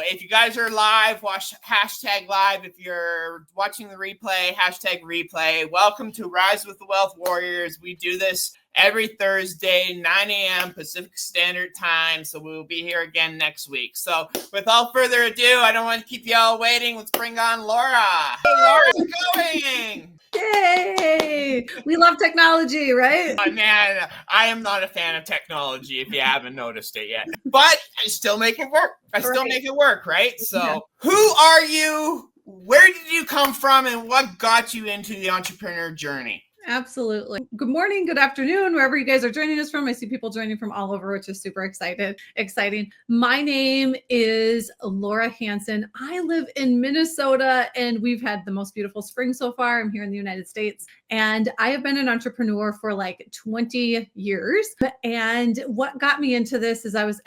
if you guys are live, watch hashtag live. If you're watching the replay, hashtag replay. Welcome to Rise with the Wealth Warriors. We do this every Thursday, 9 a.m. Pacific Standard Time. So we will be here again next week. So without further ado, I don't want to keep you all waiting. Let's bring on Laura. Hey, Laura, how's it going? Yay! We love technology, right? Man, I am not a fan of technology if you haven't noticed it yet. But I still make it work. Make it work, right? So Who are you? Where did you come from? And what got you into the entrepreneur journey? Absolutely. Good morning, good afternoon, wherever you guys are joining us from. I see people joining from all over, which is super exciting. My name is Laura Hanson. I live in Minnesota, and we've had the most beautiful spring so far. I'm here in the United States, and I have been an entrepreneur for like 20 years. And what got me into this is I was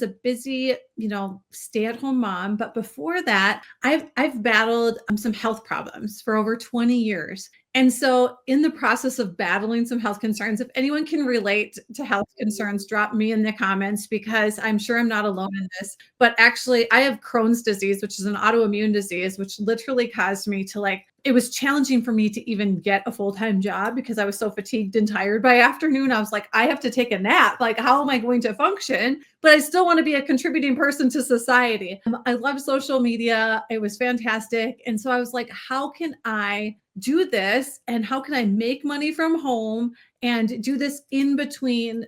a busy, stay-at-home mom. But before that, I've battled some health problems for over 20 years. And so in the process of battling some health concerns, if anyone can relate to health concerns, drop me in the comments, because I'm sure I'm not alone in this. But actually, I have Crohn's disease, which is an autoimmune disease, which literally caused me to it was challenging for me to even get a full-time job because I was so fatigued and tired by afternoon. I was like, I have to take a nap. Like, how am I going to function? But I still want to be a contributing person to society. I love social media. It was fantastic. And so I was like, how can I do this? And how can I make money from home and do this in between,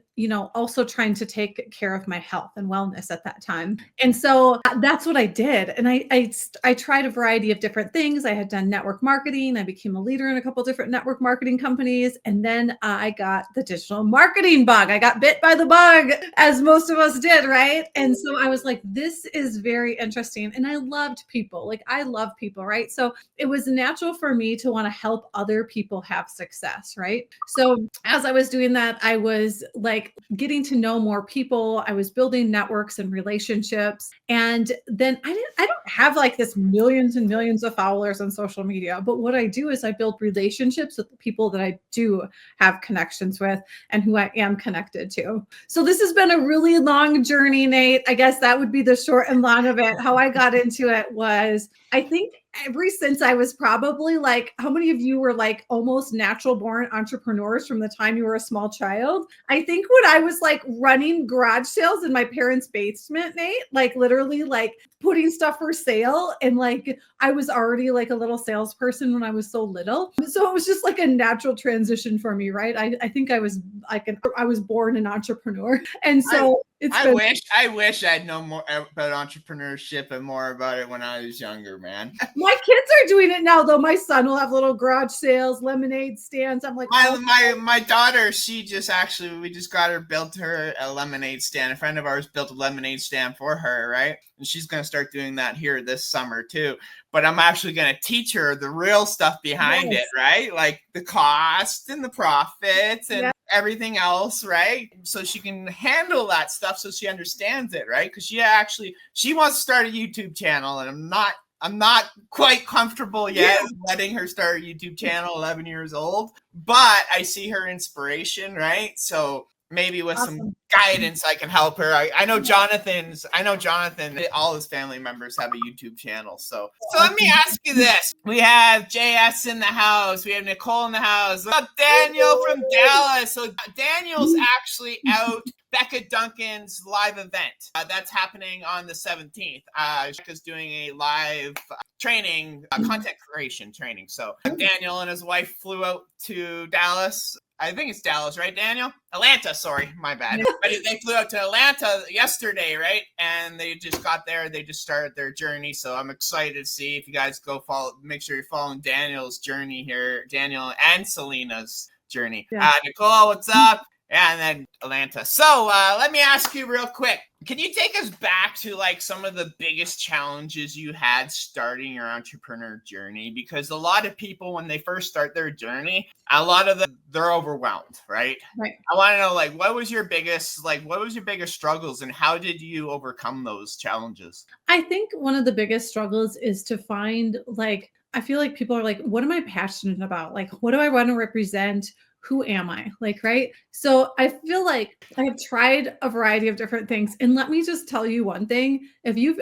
also trying to take care of my health and wellness at that time. And so that's what I did. And I tried a variety of different things. I had done network marketing. I became a leader in a couple different network marketing companies. And then I got the digital marketing bug. I got bit by the bug, as most of us did, right? And so I was like, this is very interesting. And I loved people. I love people, right? So it was natural for me to want to help other people have success, right? So as I was doing that, I was getting to know more people. I was building networks and relationships. And then I don't have this millions and millions of followers on social media, but what I do is I build relationships with the people that I do have connections with and who I am connected to. So this has been a really long journey, Nate. I guess that would be the short and long of it. How I got into it was, I think ever since I was probably how many of you were almost natural born entrepreneurs from the time you were a small child? I think when I was running garage sales in my parents' basement, Nate, literally putting stuff for sale. And I was already a little salesperson when I was so little. So it was just a natural transition for me, right? I think I was I was born an entrepreneur. And so I wish I'd known more about entrepreneurship and more about it when I was younger, man. My kids are doing it now, though. My son will have little garage sales, lemonade stands. I'm like, my daughter, we just got her, built her a lemonade stand. A friend of ours built a lemonade stand for her, right? And she's going to start doing that here this summer too. But I'm actually going to teach her the real stuff behind it, right? Like the cost and the profits and everything else, right? So she can handle that stuff, so she understands it, right? Because she wants to start a YouTube channel, and I'm not quite comfortable yet letting her start a YouTube channel, 11 years old, but I see her inspiration, right? So maybe with some guidance, I can help her. I know Jonathan, all his family members have a YouTube channel. So let me ask you this. We have JS in the house. We have Nicole in the house. Daniel from Dallas. So Daniel's actually out Becca Duncan's live event. That's happening on the 17th. Becca's doing a live training, content creation training. So Daniel and his wife flew out to Dallas. I think it's Dallas, right, Daniel? Atlanta, sorry, my bad. But they flew out to Atlanta yesterday, right? And they just got there. They just started their journey. So I'm excited to see if you guys make sure you're following Daniel's journey here, Daniel and Selena's journey. Nicole, what's up? And then Atlanta. So let me ask you real quick. Can you take us back to some of the biggest challenges you had starting your entrepreneur journey? Because a lot of people, when they first start their journey, they're overwhelmed, right? Right. I want to know, what was your biggest struggles, and how did you overcome those challenges? I think one of the biggest struggles is to find I feel like people are what am I passionate about? What do I want to represent? who am I? Like, right? So I feel like I have tried a variety of different things. And let me just tell you one thing. If you've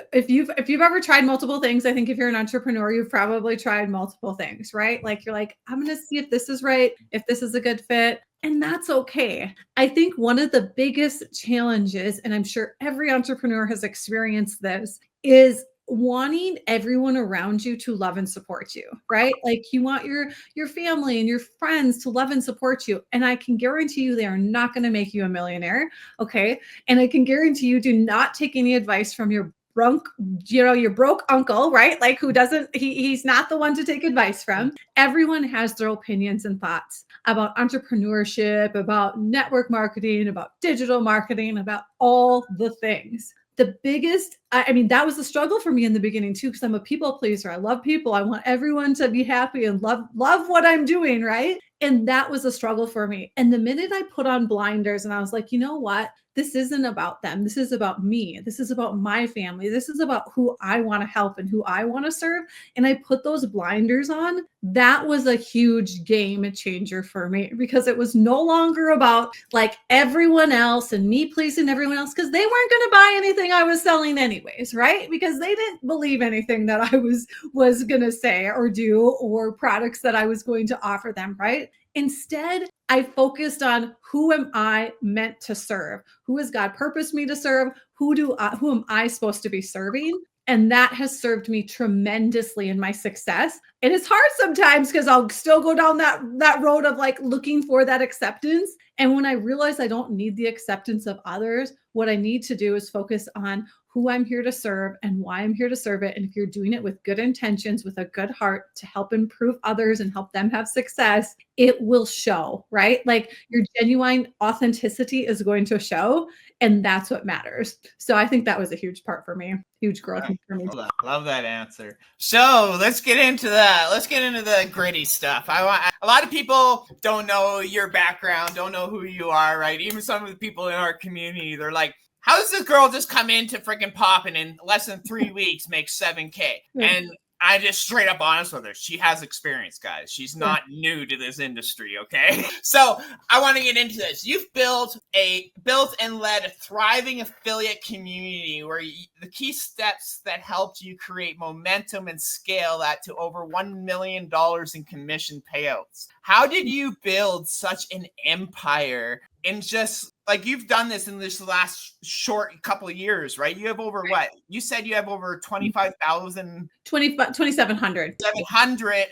ever tried multiple things, I think if you're an entrepreneur, you've probably tried multiple things, right? Like you're like, I'm gonna see if this is right, if this is a good fit. And that's okay. I think one of the biggest challenges, and I'm sure every entrepreneur has experienced this, is wanting everyone around you to love and support you, right? Like you want your family and your friends to love and support you. And I can guarantee you they are not going to make you a millionaire, okay? And I can guarantee you do not take any advice from your your broke uncle, right? Like who doesn't he's not the one to take advice from. Everyone has their opinions and thoughts about entrepreneurship, about network marketing, about digital marketing, about all the things. The biggest, I mean, that was a struggle for me in the beginning too, because I'm a people pleaser. I love people. I want everyone to be happy and love what I'm doing, right? And that was a struggle for me. And the minute I put on blinders and I was like, you know what? This isn't about them. This is about me. This is about my family. This is about who I want to help and who I want to serve. And I put those blinders on. That was a huge game changer for me because it was no longer about like everyone else and me pleasing everyone else because they weren't going to buy anything I was selling anyways, right? Because they didn't believe anything that I was going to say or do or products that I was going to offer them, right? Instead, I focused on who am I meant to serve? Who has God purposed me to serve? Who am I supposed to be serving? And that has served me tremendously in my success. And it's hard sometimes because I'll still go down that road of like looking for that acceptance. And when I realize I don't need the acceptance of others, what I need to do is focus on who I'm here to serve and why I'm here to serve it. And if you're doing it with good intentions, with a good heart to help improve others and help them have success, it will show, right? Like your genuine authenticity is going to show. And that's what matters. So I think that was a huge part for me, huge growth for me. Love that answer. So let's get into that. Let's get into the gritty stuff. A lot of people don't know your background, don't know who you are, right? Even some of the people in our community, they're like, how does this girl just come into freaking pop and in less than 3 weeks make 7K? And I just straight up honest with her. She has experience, guys. She's not new to this industry, okay? So I want to get into this. You've built and led a thriving affiliate community where the key steps that helped you create momentum and scale that to over $1 million in commission payouts. How did you build such an empire in just like you've done this in this last short couple of years, right? You have over what? You said you have over 25,000 2,700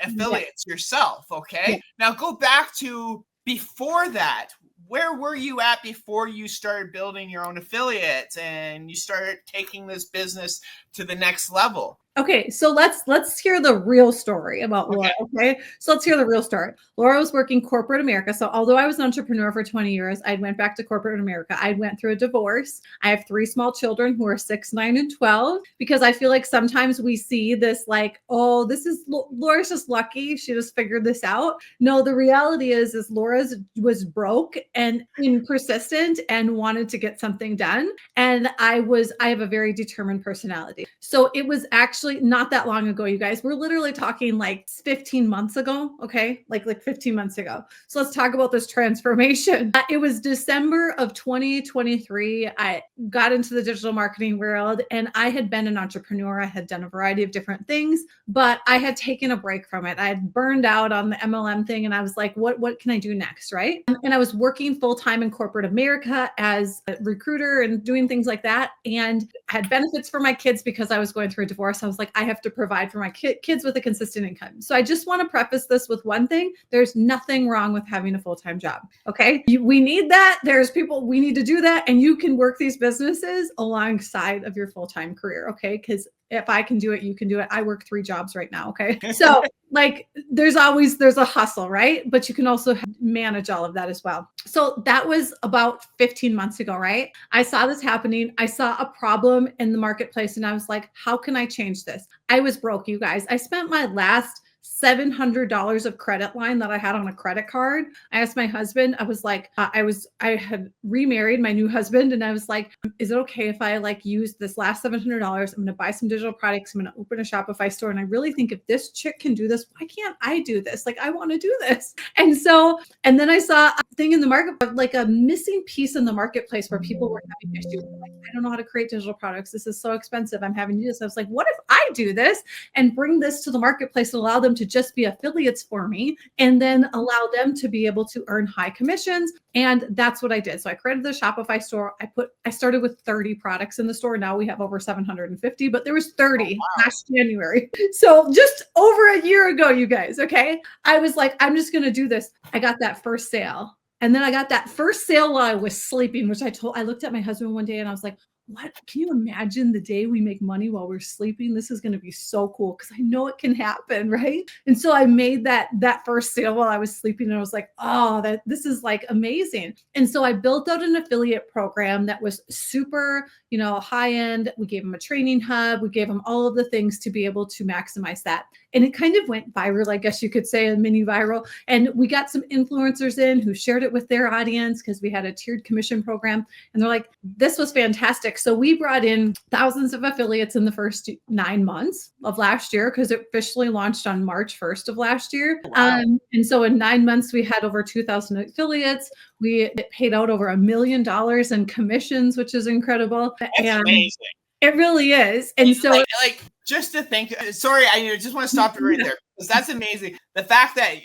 affiliates yourself, okay? Yeah. Now go back to before that. Where were you at before you started building your own affiliates and you started taking this business to the next level? Okay, so let's hear the real story about Laura. Okay, so let's hear the real story. Laura was working corporate America. So although I was an entrepreneur for 20 years, I went back to corporate America. I went through a divorce. I have 3 small children who are 6, 9, and 12. Because I feel like sometimes we see this like, oh, this is Laura's just lucky. She just figured this out. No, the reality is Laura was broke and persistent and wanted to get something done. And I have a very determined personality. So it was actually not that long ago, you guys. We're literally talking like 15 months ago, okay? Like 15 months ago. So let's talk about this transformation. It was December of 2023. I got into the digital marketing world and I had been an entrepreneur. I had done a variety of different things, but I had taken a break from it. I had burned out on the MLM thing and I was like, what can I do next, right? And I was working full-time in corporate America as a recruiter and doing things like that and had benefits for my kids because I was going through a divorce. I was like, I have to provide for my kids with a consistent income. So I just want to preface this with one thing. There's nothing wrong with having a full-time job. Okay. We need that. We need to do that. And you can work these businesses alongside of your full-time career. Okay. Because if I can do it, you can do it. I work 3 jobs right now. Okay. So like there's a hustle, right? But you can also manage all of that as well. So that was about 15 months ago, right? I saw this happening. I saw a problem in the marketplace and I was like, how can I change this? I was broke, you guys. I spent my last $700 of credit line that I had on a credit card. I asked my husband, I was like, I had remarried my new husband, and I was like, is it okay if I like use this last $700? I'm going to buy some digital products. I'm going to open a Shopify store. And I really think if this chick can do this, why can't I do this? Like, I want to do this. And so, and then I saw a thing in the market, like a missing piece in the marketplace where people were having issues. Like, I don't know how to create digital products. This is so expensive. I'm having to do this. I was like, what if I do this and bring this to the marketplace and allow them to just be affiliates for me, and then allow them to be able to earn high commissions? And that's what I did. So I created the Shopify store. I started with 30 products in the store. Now we have over 750, but there was 30 last January. So just over a year ago, you guys, okay? I was like, I'm just going to do this. I got that first sale. And then I got that first sale while I was sleeping, which I looked at my husband one day and I was like, what? Can you imagine the day we make money while we're sleeping? This is going to be so cool because I know it can happen, right? And so I made that first sale while I was sleeping, and I was like, oh, this is like amazing. And so I built out an affiliate program that was super, high end. We gave them a training hub. We gave them all of the things to be able to maximize that. And it kind of went viral, I guess you could say, a mini viral. And we got some influencers in who shared it with their audience because we had a tiered commission program. And they're like, this was fantastic. So we brought in thousands of affiliates in the first 9 months of last year because it officially launched on March 1st of last year. Wow. And so in 9 months, we had over 2,000 affiliates. We paid out over $1 million in commissions, which is incredible. That's and amazing. It really is. And so like just to think, sorry, I just want to stop you right there because that's amazing. The fact that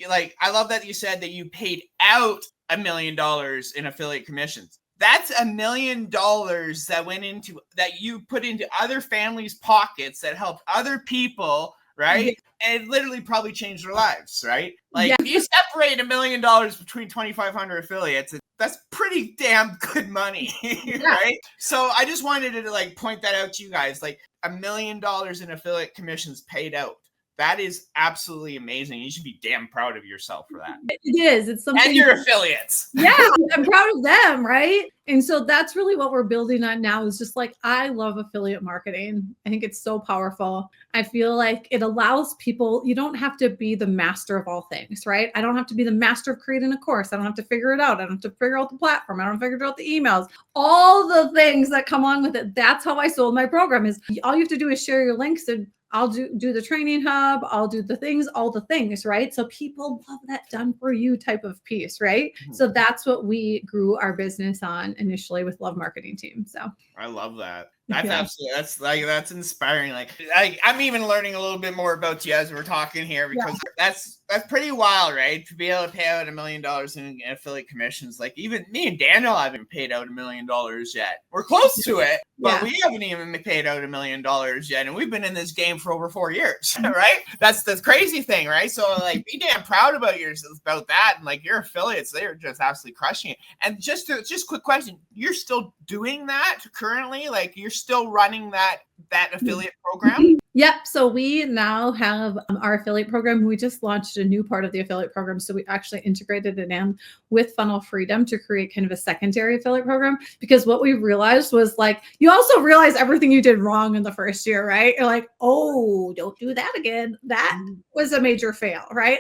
I love that you said that you paid out $1 million in affiliate commissions. That's $1 million that you put into other families' pockets that helped other people, right? Yeah. And it literally probably changed their lives, right? If you separate $1 million between 2,500 affiliates, that's pretty damn good money, right? So I just wanted to point that out to you guys, $1 million in affiliate commissions paid out. That is absolutely amazing. You should be damn proud of yourself for that. It is. It's something. And your affiliates. Yeah, I'm proud of them, right? And so that's really what we're building on now is just I love affiliate marketing. I think it's so powerful. I feel like it allows people, you don't have to be the master of all things, right? I don't have to be the master of creating a course. I don't have to figure it out. I don't have to figure out the platform. I don't have to figure out the emails, all the things that come along with it. That's how I sold my program is all you have to do is share your links and I'll do the training hub. I'll do all the things, right? So people love that done for you type of piece, right? Mm-hmm. So that's what we grew our business on initially with Love Marketing Team. So I love that. That's absolutely, that's inspiring. I'm even learning a little bit more about you as we're talking here because that's pretty wild, right? To be able to pay out $1 million in affiliate commissions. Even me and Daniel haven't paid out $1 million yet. We're close to it, but we haven't even paid out $1 million yet. And we've been in this game for over 4 years, right? That's the crazy thing, right? So be damn proud about yourself about that. And your affiliates, they're just absolutely crushing it. And just quick question, you're still doing that currently? You're still running that affiliate program? Yep. So we now have our affiliate program. We just launched a new part of the affiliate program. So we actually integrated it in with Funnel Freedom to create kind of a secondary affiliate program. Because what we realized was you also realize everything you did wrong in the first year, right? You're like, oh, don't do that again. That was a major fail, right?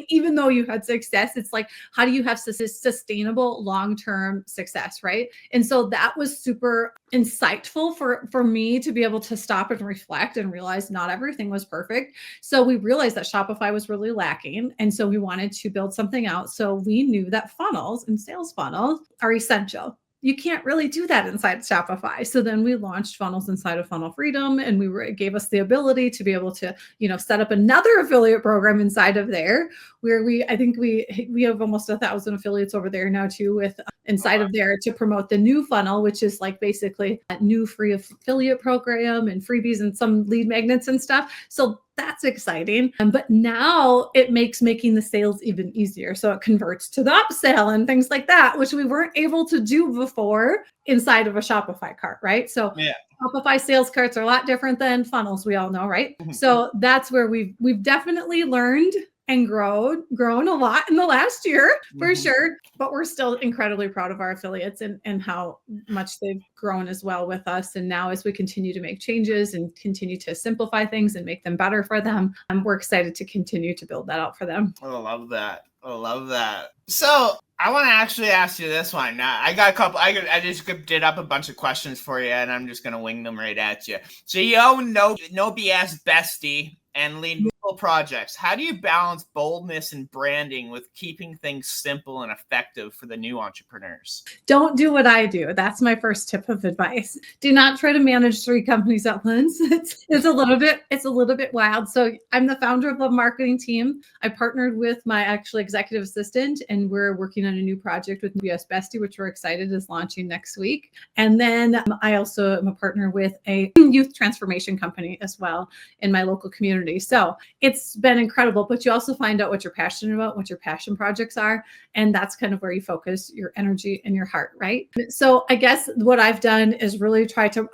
Even though you had success, it's how do you have sustainable long-term success, right? And so that was super insightful for me to be able to stop and reflect and realize not everything was perfect. So we realized that Shopify was really lacking. And so we wanted to build something out. So we knew that funnels and sales funnels are essential. You can't really do that inside Shopify. So then we launched funnels inside of Funnel Freedom, and it gave us the ability to be able to, set up another affiliate program inside of there, where I think we have almost 1,000 affiliates over there now too, with inside of there to promote the new funnel, which is basically a new free affiliate program and freebies and some lead magnets and stuff. So that's exciting. But now it makes making the sales even easier. So it converts to the upsell and things like that, which we weren't able to do before inside of a Shopify cart, right? So Shopify sales carts are a lot different than funnels, we all know, right? Mm-hmm. So that's where we've definitely learned and grown a lot in the last year for sure. But we're still incredibly proud of our affiliates and how much they've grown as well with us. And now as we continue to make changes and continue to simplify things and make them better for them, we're excited to continue to build that out for them. I love that. I love that. So I want to actually ask you this one. Now, I got a couple. I just did up a bunch of questions for you, and I'm just gonna wing them right at you. So you own no BS Bestie and lead multiple projects. How do you balance boldness and branding with keeping things simple and effective for the new entrepreneurs? Don't do what I do. That's my first tip of advice. Do not try to manage 3 companies at once. It's a little bit wild. So I'm the founder of the marketing team. I partnered with my actually executive assistant, and we're working on a new project with US Bestie, which we're excited is launching next week. And then I also am a partner with a youth transformation company as well in my local community. So it's been incredible, but you also find out what you're passionate about, what your passion projects are. And that's kind of where you focus your energy and your heart, right? So I guess what I've done is really try to,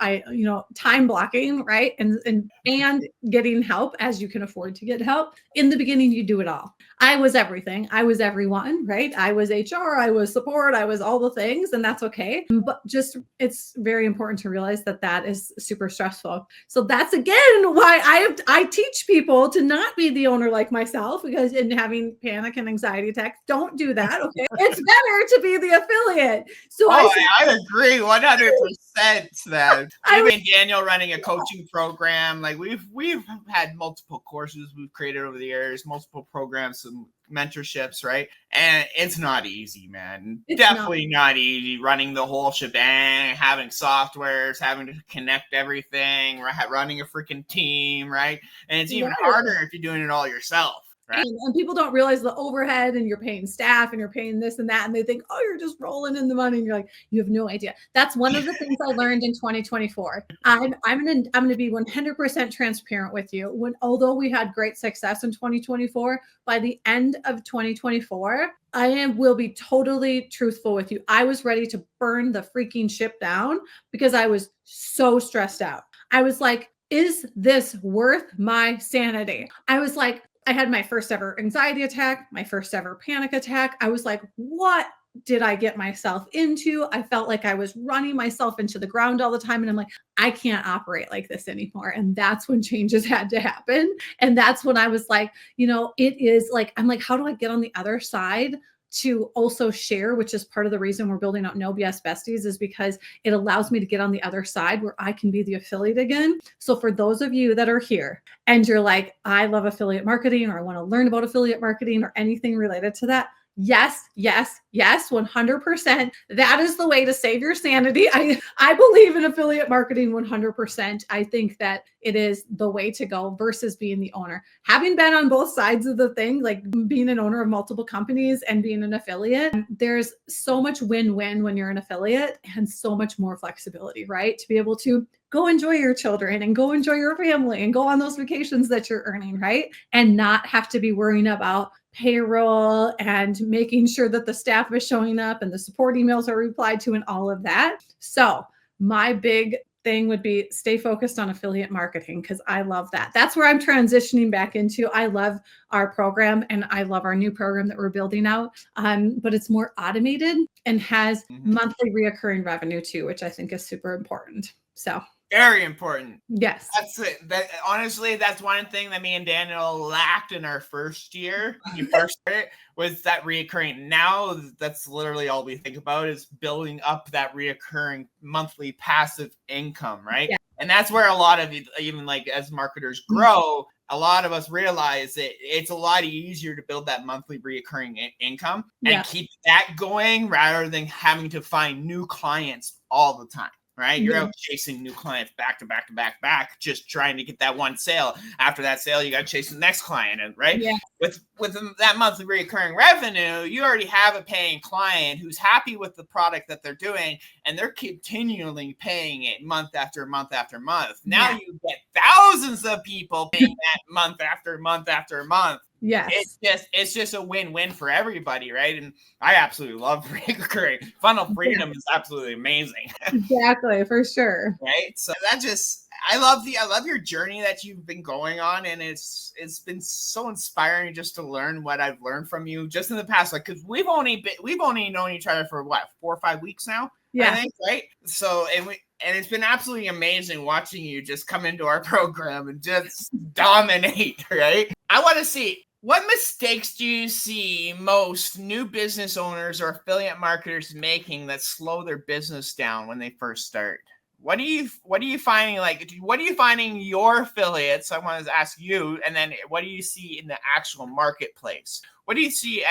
time blocking, right? And getting help as you can afford to get help. In the beginning, you do it all. I was everything. I was everyone, right? I was HR, I was support, I was all the things, and that's okay. But just, it's very important to realize that that is super stressful. So that's again why I teach people to not be the owner like myself, because in having panic and anxiety attacks, don't do that. Okay. It's better to be the affiliate. So I agree 100% that me and Daniel running a coaching program, like we've had multiple courses we've created over the years, multiple programs, some mentorships, right? And it's not easy, man. It's definitely not easy running the whole shebang, having softwares, having to connect everything, running a freaking team, right? And it's even harder if you're doing it all yourself. Right. And people don't realize the overhead, and you're paying staff and you're paying this and that. And they think, oh, you're just rolling in the money. And you're like, you have no idea. That's one of the things I learned in 2024. I'm going to be 100% transparent with you. Although we had great success in 2024, by the end of 2024, will be totally truthful with you. I was ready to burn the freaking ship down because I was so stressed out. I was like, is this worth my sanity? I was like, I had my first ever anxiety attack, my first ever panic attack. I was like, what did I get myself into? I felt like I was running myself into the ground all the time. And I'm like, I can't operate like this anymore. And that's when changes had to happen. And that's when I was like, it is like, I'm like, how do I get on the other side to also share, which is part of the reason we're building out No BS Besties, is because it allows me to get on the other side where I can be the affiliate again. So for those of you that are here and you're like, I love affiliate marketing, or I want to learn about affiliate marketing or anything related to that, yes, 100%. That is the way to save your sanity. I believe in affiliate marketing 100%. I think that it is the way to go versus being the owner. Having been on both sides of the thing, like being an owner of multiple companies and being an affiliate, there's so much win-win when you're an affiliate, and so much more flexibility, right? To be able to go enjoy your children and go enjoy your family and go on those vacations that you're earning, right? And not have to be worrying about payroll and making sure that the staff is showing up and the support emails are replied to and all of that. So my big thing would be stay focused on affiliate marketing, because I love that. That's where I'm transitioning back into. I love our program and I love our new program that we're building out. But it's more automated and has monthly reoccurring revenue too, which I think is super important. So very important. Yes. That's it. Honestly, that's one thing that me and Daniel lacked in our first year. When you first started, was that reoccurring. Now that's literally all we think about, is building up that reoccurring monthly passive income, right? Yeah. And that's where a lot of, even like as marketers grow, a lot of us realize that it's a lot easier to build that monthly reoccurring income and keep that going rather than having to find new clients all the time. Right? You're out chasing new clients back to back to back, just trying to get that one sale. After that sale, you got to chase the next client, right? Yeah. With that monthly recurring revenue, you already have a paying client who's happy with the product that they're doing, and they're continually paying it month after month after month. Now you get thousands of people paying that month after month after month. Yes. It's just a win-win for everybody, right? And I absolutely love recurring. Funnel freedom is absolutely amazing. Exactly, for sure. Right? So that just I love your journey that you've been going on, and it's been so inspiring just to learn what I've learned from you just in the past. Like, because we've only known each other for what, 4 or 5 weeks now, Yeah. I think, right? So and it's been absolutely amazing watching you just come into our program and just dominate, right? I want to see, what mistakes do you see most new business owners or affiliate marketers making that slow their business down when they first start? What are you finding? Like, what are you finding your affiliates? I want to ask you, and then what do you see in the actual marketplace? What do you see?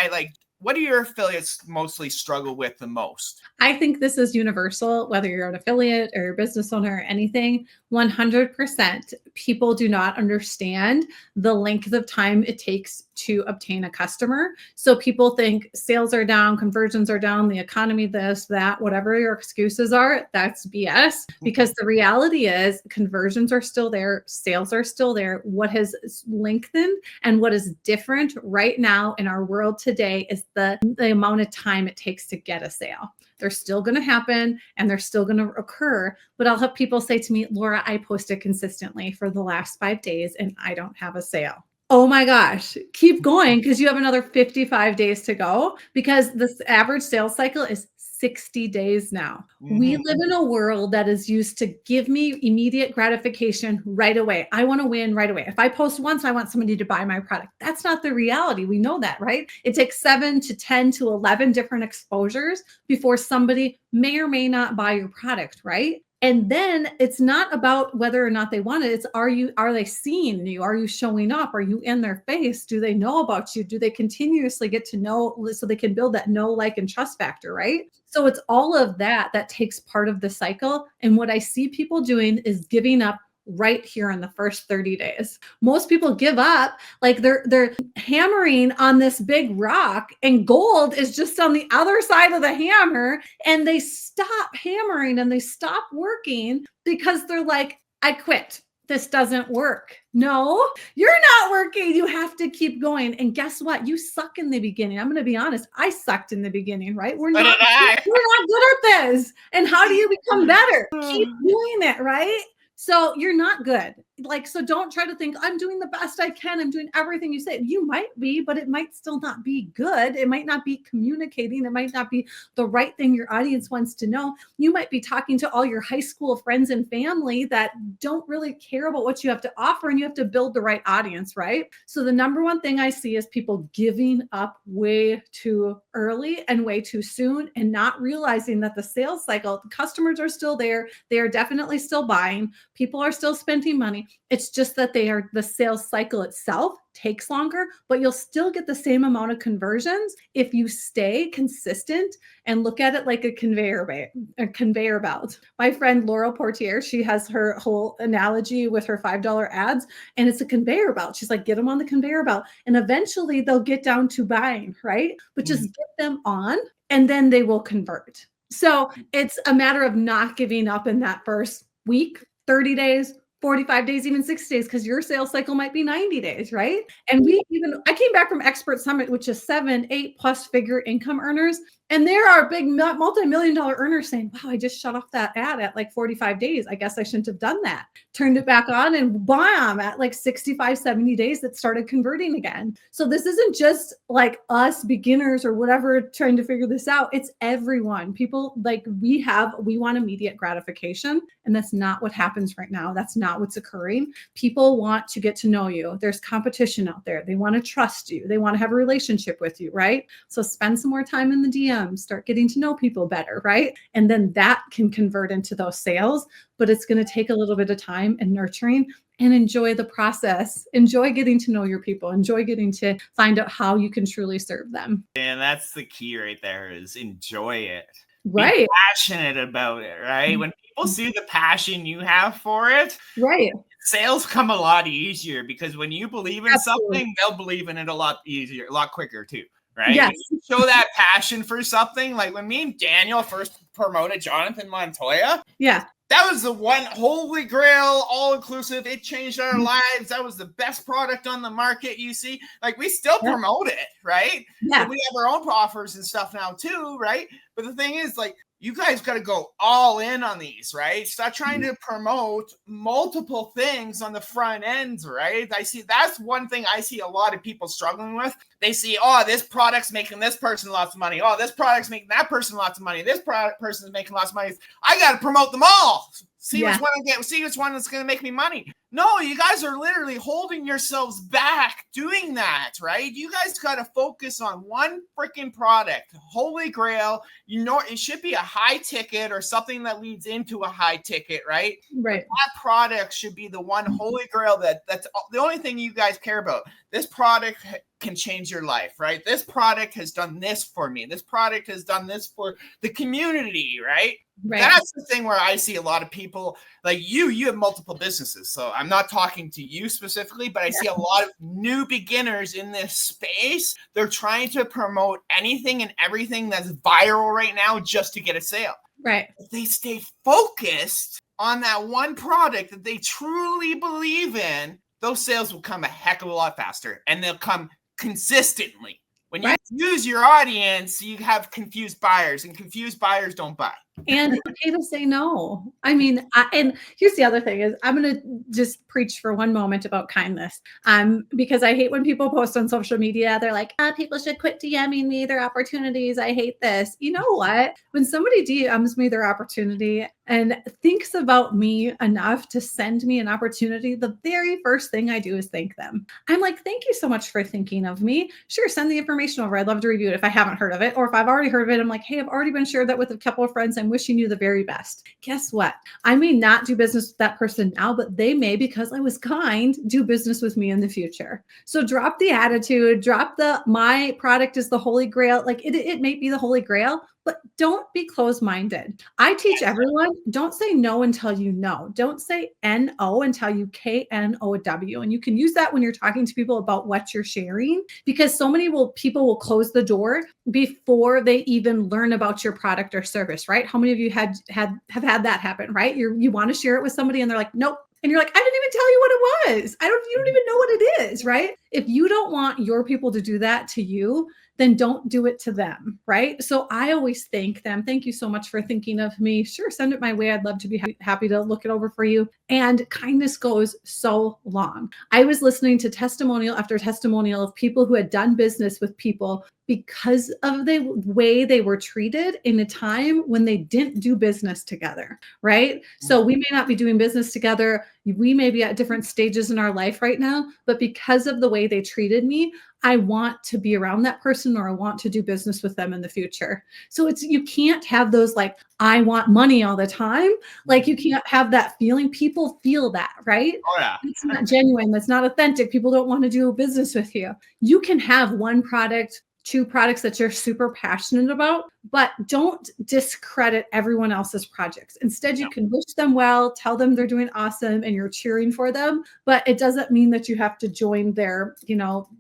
What do your affiliates mostly struggle with the most? I think this is universal, whether you're an affiliate or a business owner or anything. 100% people do not understand the length of time it takes to obtain a customer. So people think sales are down, conversions are down, the economy, this, that, whatever your excuses are, that's BS. Because the reality is conversions are still there, sales are still there. What has lengthened and what is different right now in our world today is the amount of time it takes to get a sale. They're still going to happen and they're still going to occur. But I'll have people say to me, Laura, I posted consistently for the last 5 days and I don't have a sale. Oh my gosh, keep going because you have another 55 days to go, because this average sales cycle is 60 days now. We live in a world that is used to give me immediate gratification right away. I want to win right away. If I post once, I want somebody to buy my product. That's not the reality. We know that, right? It takes 7 to 10 to 11 different exposures before somebody may or may not buy your product, right? And then it's not about whether or not they want it. It's are they seeing you? Are you showing up? Are you in their face? Do they know about you? Do they continuously get to know so they can build that know, like, and trust factor, right? So it's all of that that takes part of the cycle. And what I see people doing is giving up right here in the first 30 days. Most people give up, like they're hammering on this big rock and gold is just on the other side of the hammer, and they stop hammering and they stop working because they're like, I quit. This doesn't work. No, you're not working. You have to keep going. And guess what? You suck in the beginning. I'm going to be honest. I sucked in the beginning, right? We're not good at this. And how do you become better? Keep doing it, right? So you're not good. Like, so don't try to think I'm doing the best I can. I'm doing everything you say. You might be, but it might still not be good. It might not be communicating. It might not be the right thing your audience wants to know. You might be talking to all your high school friends and family that don't really care about what you have to offer, and you have to build the right audience, right? So the number one thing I see is people giving up way too early and way too soon, and not realizing that the sales cycle, the customers are still there. They are definitely still buying. People are still spending money. It's just that the sales cycle itself takes longer, but you'll still get the same amount of conversions if you stay consistent and look at it like a conveyor belt. My friend Laurel Portier, she has her whole analogy with her $5 ads, and it's a conveyor belt. She's like, get them on the conveyor belt, and eventually they'll get down to buying, right? But just get them on, and then they will convert. So it's a matter of not giving up in that first week, 30 days, 45 days, even 60 days, because your sales cycle might be 90 days, right? And I came back from Expert Summit, which is 7, 8+ figure income earners. And there are big multi-million-dollar earners saying, wow, I just shut off that ad at like 45 days. I guess I shouldn't have done that. Turned it back on, and bam, at like 65, 70 days, it started converting again. So this isn't just like us beginners or whatever trying to figure this out. It's everyone. People, like, we want immediate gratification. And that's not what happens right now. That's not what's occurring. People want to get to know you. There's competition out there. They want to trust you. They want to have a relationship with you, right? So spend some more time in the DM. Start getting to know people better, right? And then that can convert into those sales, but it's going to take a little bit of time and nurturing, and enjoy the process. Enjoy getting to know your people. Enjoy getting to find out how you can truly serve them. And that's the key right there, is enjoy it. Right. Be passionate about it, right? When people see the passion you have for it, right, sales come a lot easier, because when you believe in something, they'll believe in it a lot easier, a lot quicker too. Right? Yes. When you show that passion for something, like when me and Daniel first promoted Jonathan Montoya. Yeah. That was the one holy grail, all inclusive. It changed our lives. That was the best product on the market. You see, like, we still promote it, right? Yeah. And we have our own offers and stuff now too, right? But the thing is, like, you guys got to go all in on these, right? Stop trying to promote multiple things on the front ends, right? I see that's one thing I see a lot of people struggling with. They see, oh, this product's making this person lots of money. Oh, this product's making that person lots of money. This person's making lots of money. I got to promote them all. See which one I get. See which one is going to make me money. No, you guys are literally holding yourselves back doing that, right? You guys got to focus on one freaking product, Holy Grail. You know, it should be a high ticket or something that leads into a high ticket, right? Right. But that product should be the one Holy Grail that's the only thing you guys care about. This product can change your life, right? This product has done this for me. This product has done this for the community, right? Right. That's the thing where I see a lot of people like you have multiple businesses. So I'm not talking to you specifically, but I see a lot of new beginners in this space. They're trying to promote anything and everything that's viral right now just to get a sale. Right. If they stay focused on that one product that they truly believe in, those sales will come a heck of a lot faster, and they'll come consistently. When you use your audience, you have confused buyers, and confused buyers don't buy. And okay to say no. I mean, and here's the other thing is I'm going to just preach for one moment about kindness. Because I hate when people post on social media, they're like, people should quit DMing me their opportunities. I hate this. You know what? When somebody DMs me their opportunity and thinks about me enough to send me an opportunity, the very first thing I do is thank them. I'm like, thank you so much for thinking of me. Sure, send the information over. I'd love to review it if I haven't heard of it. Or if I've already heard of it, I'm like, hey, I've already been shared that with a couple of friends. I'm wishing you the very best. Guess what? I may not do business with that person now, but they may, because I was kind, do business with me in the future. So drop the attitude, drop my product is the Holy Grail. Like it may be the Holy Grail, but don't be closed-minded. I teach everyone, don't say no until you know. Don't say no until you KNOW. And you can use that when you're talking to people about what you're sharing, because so many people will close the door before they even learn about your product or service, right? How many of you have had that happen, right? You want to share it with somebody and they're like, nope. And you're like, I didn't even tell you what it was. You don't even know what it is, right? If you don't want your people to do that to you, then don't do it to them, right? So I always thank them. Thank you so much for thinking of me. Sure, send it my way. I'd love to be happy to look it over for you. And kindness goes so long. I was listening to testimonial after testimonial of people who had done business with people because of the way they were treated in a time when they didn't do business together, right? So we may not be doing business together. We may be at different stages in our life right now, but because of the way they treated me, I want to be around that person, or I want to do business with them in the future. So you can't have those like, I want money all the time. Like you can't have that feeling. People feel that, right? Oh yeah. It's not genuine. That's not authentic. People don't want to do business with you. You can have one product, two products that you're super passionate about, but don't discredit everyone else's projects. Instead, you can wish them well, tell them they're doing awesome, and you're cheering for them. But it doesn't mean that you have to join their,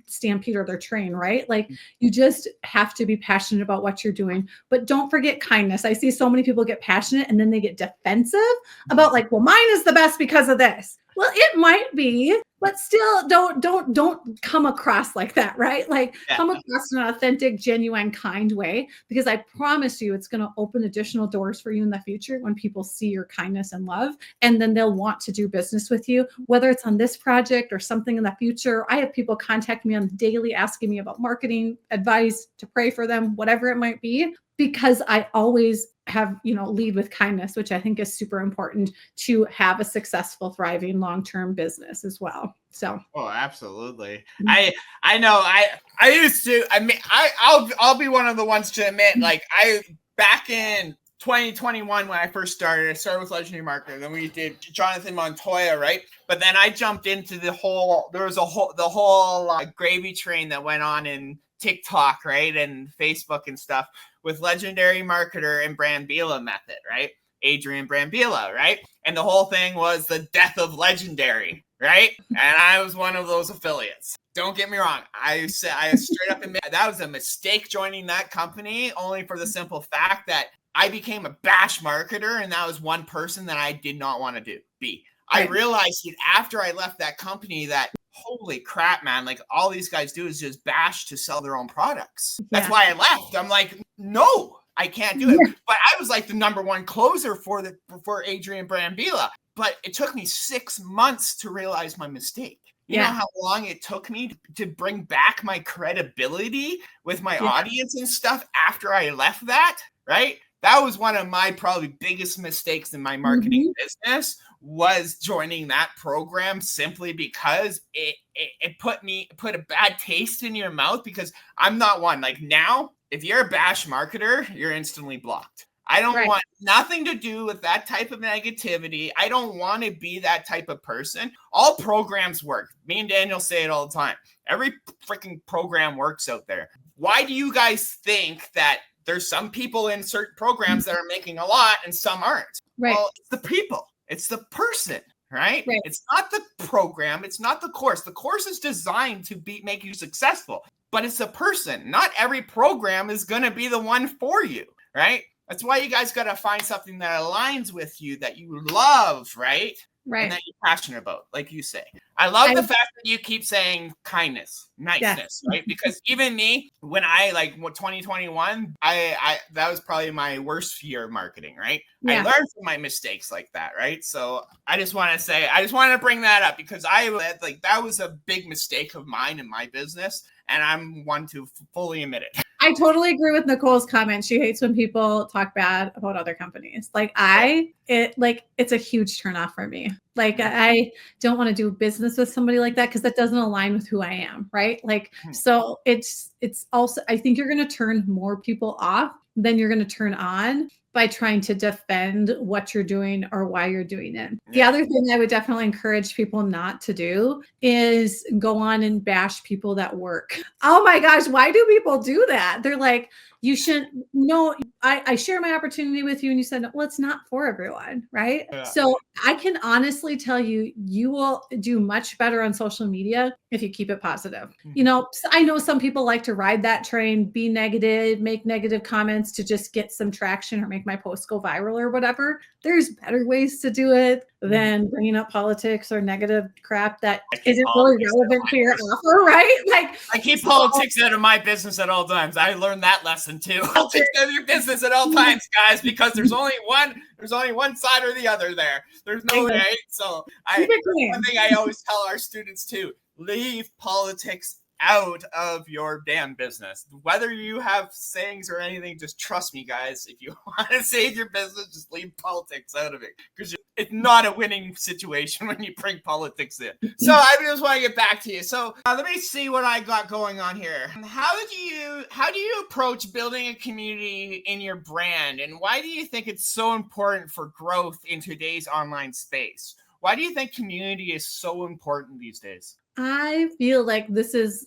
stampede or their train, right? Like you just have to be passionate about what you're doing. But don't forget kindness. I see so many people get passionate and then they get defensive about like, well, mine is the best because of this. Well, it might be, but still don't come across like that, right? Like come across in an authentic, genuine, kind way, because I promise you it's going to open additional doors for you in the future when people see your kindness and love, and then they'll want to do business with you, whether it's on this project or something in the future. I have people contact me on the daily asking me about marketing advice, to pray for them, whatever it might be, because I always have, lead with kindness, which I think is super important to have a successful, thriving, long-term business as well. So. Oh, absolutely. I know I used to, I'll be one of the ones to admit, like back in 2021, when I first started with Legendary Marketer. Then we did Jonathan Montoya, right? But then I jumped into the whole gravy train that went on in TikTok, right? And Facebook and stuff with Legendary Marketer and Brambilla method, right? Adrian Brambilla, right? And the whole thing was the death of Legendary, right? And I was one of those affiliates. Don't get me wrong. I straight up admit that was a mistake joining that company, only for the simple fact that I became a bash marketer, and that was one person that I did not want to be. I realized it after I left that company that, holy crap, man, like all these guys do is just bash to sell their own products. That's why I left. I'm like, no, I can't do it. But I was like the number one closer for Adrian Brambilla. But it took me 6 months to realize my mistake. You know how long it took me to bring back my credibility with my audience and stuff after I left that, right? That was one of my probably biggest mistakes in my marketing business, was joining that program, simply because it put a bad taste in your mouth, because I'm not one. Like, now, if you're a bash marketer, you're instantly blocked. I don't want nothing to do with that type of negativity. I don't want to be that type of person. All programs work. Me and Daniel say it all the time. Every freaking program works out there. Why do you guys think that there's some people in certain programs that are making a lot and some aren't? Right. Well, it's the people. It's the person, right? It's not the program. It's not the course. The course is designed to make you successful, but it's a person. Not every program is going to be the one for you, right? That's why you guys got to find something that aligns with you, that you love, right? And that you're passionate about, like you say. I love the fact that you keep saying kindness, niceness, right? Because even me, when I 2021, I that was probably my worst year of marketing, right? I learned from my mistakes like that, right? So I just want to bring that up, because that was a big mistake of mine in my business, and I'm one to fully admit it. I totally agree with Nicole's comment. She hates when people talk bad about other companies. It's a huge turnoff for me. Like, I don't want to do business with somebody like that, because that doesn't align with who I am, right? Like, so it's also, I think you're going to turn more people off than you're going to turn on by trying to defend what you're doing or why you're doing it. The other thing I would definitely encourage people not to do is go on and bash people that work. Oh my gosh, why do people do that? They're like, you shouldn't. No, I share my opportunity with you, and you said, well, it's not for everyone, right? So I can honestly tell you, you will do much better on social media if you keep it positive. You know, I know some people like to ride that train, be negative, make negative comments to just get some traction or make my post go viral or whatever. There's better ways to do it than bringing up politics or negative crap that isn't really relevant to your offer, right? Like, I keep politics out of my business at all times. I learned that lesson too. Politics out of your business at all times, guys, because there's only one side or the other there. There's no way. So one thing I always tell our students too: leave politics out of your damn business. Whether you have sayings or anything, just trust me, guys. If you want to save your business, just leave politics out of it, because it's not a winning situation when you bring politics in. So I just want to get back to you. So let me see what I got going on here. How do you approach building a community in your brand, and why do you think it's so important for growth in today's online space? Why do you think community is so important these days? I feel like this is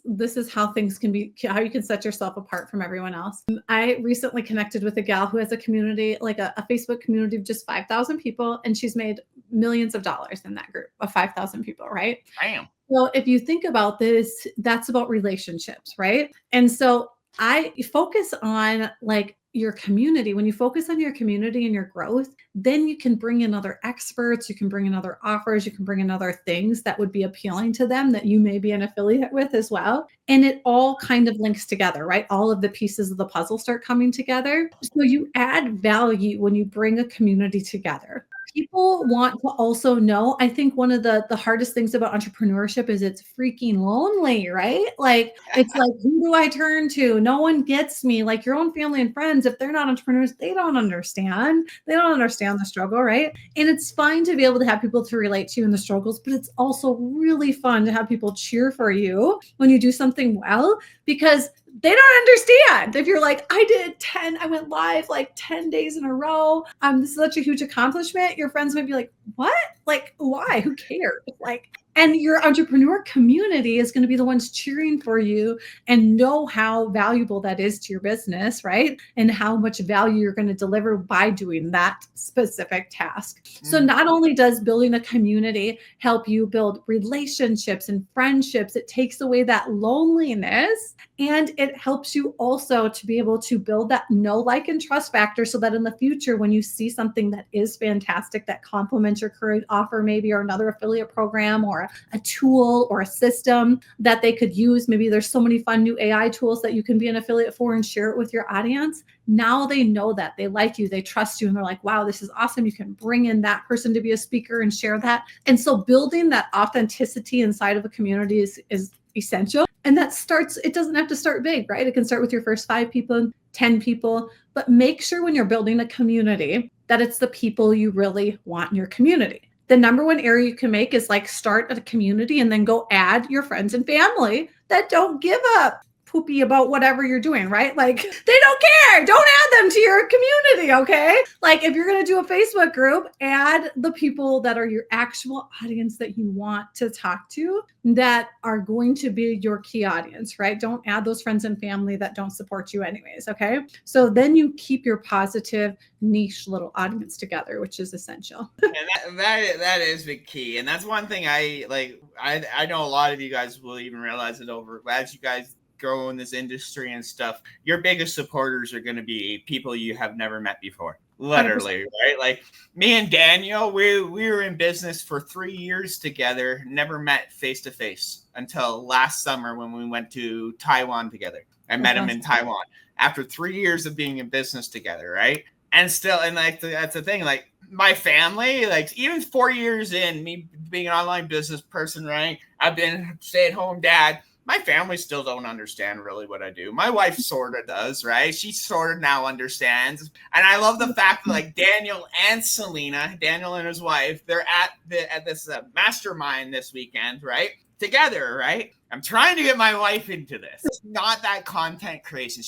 how things can be, how you can set yourself apart from everyone else. I recently connected with a gal who has a community, like a Facebook community of just 5,000 people, and she's made millions of dollars in that group of 5,000 people, right? Damn. Well, if you think about this, that's about relationships, right? And so I focus on like your community. When you focus on your community and your growth, then you can bring in other experts, you can bring in other offers, you can bring in other things that would be appealing to them that you may be an affiliate with as well. And it all kind of links together, right? All of the pieces of the puzzle start coming together. So you add value when you bring a community together. People want to also know, I think one of the hardest things about entrepreneurship is it's freaking lonely, right? Like, it's like, who do I turn to? No one gets me. Like, your own family and friends, if they're not entrepreneurs, they don't understand. They don't understand the struggle, right? And it's fine to be able to have people to relate to you in the struggles, but it's also really fun to have people cheer for you when you do something well, because they don't understand. If you're like, I went live like 10 days in a row. This is such a huge accomplishment. Your friends might be like, what? Like, why? Who cares? Like, and your entrepreneur community is going to be the ones cheering for you and know how valuable that is to your business, right? And how much value you're going to deliver by doing that specific task. So not only does building a community help you build relationships and friendships, it takes away that loneliness, and it helps you also to be able to build that know, like, and trust factor, so that in the future, when you see something that is fantastic, that complements your current offer maybe, or another affiliate program, or or a tool or a system that they could use. Maybe there's so many fun new AI tools that you can be an affiliate for and share it with your audience. Now they know that they like you, they trust you, and they're like, wow, this is awesome. You can bring in that person to be a speaker and share that. And so building that authenticity inside of a community is essential. And that starts, it doesn't have to start big, right? It can start with your first 5 people, 10 people, but make sure when you're building a community that it's the people you really want in your community. The number one error you can make is like start a community and then go add your friends and family that don't give up poopy about whatever you're doing, right? Like they don't care. Don't add them to your community, okay? Like if you're going to do a Facebook group, add the people that are your actual audience that you want to talk to, that are going to be your key audience, right? Don't add those friends and family that don't support you anyways, okay? So then you keep your positive niche little audience together, which is essential. And that is the key. And that's one thing I like. I know a lot of you guys will even realize it over as you guys grow in this industry and stuff. Your biggest supporters are going to be people you have never met before. Literally, 100%. Right? Like me and Daniel, we were in business for 3 years together, never met face to face until last summer when we went to Taiwan together. I met him in Taiwan after 3 years of being in business together, right? And still, and like that's the thing, like my family, like even 4 years in, me being an online business person, right? I've been stay-at-home dad. My family still don't understand really what I do. My wife sort of does, right? She sort of now understands. And I love the fact that like Daniel and Selena, Daniel and his wife, they're at this mastermind this weekend, right? Together, right? I'm trying to get my wife into this. It's not that content creation.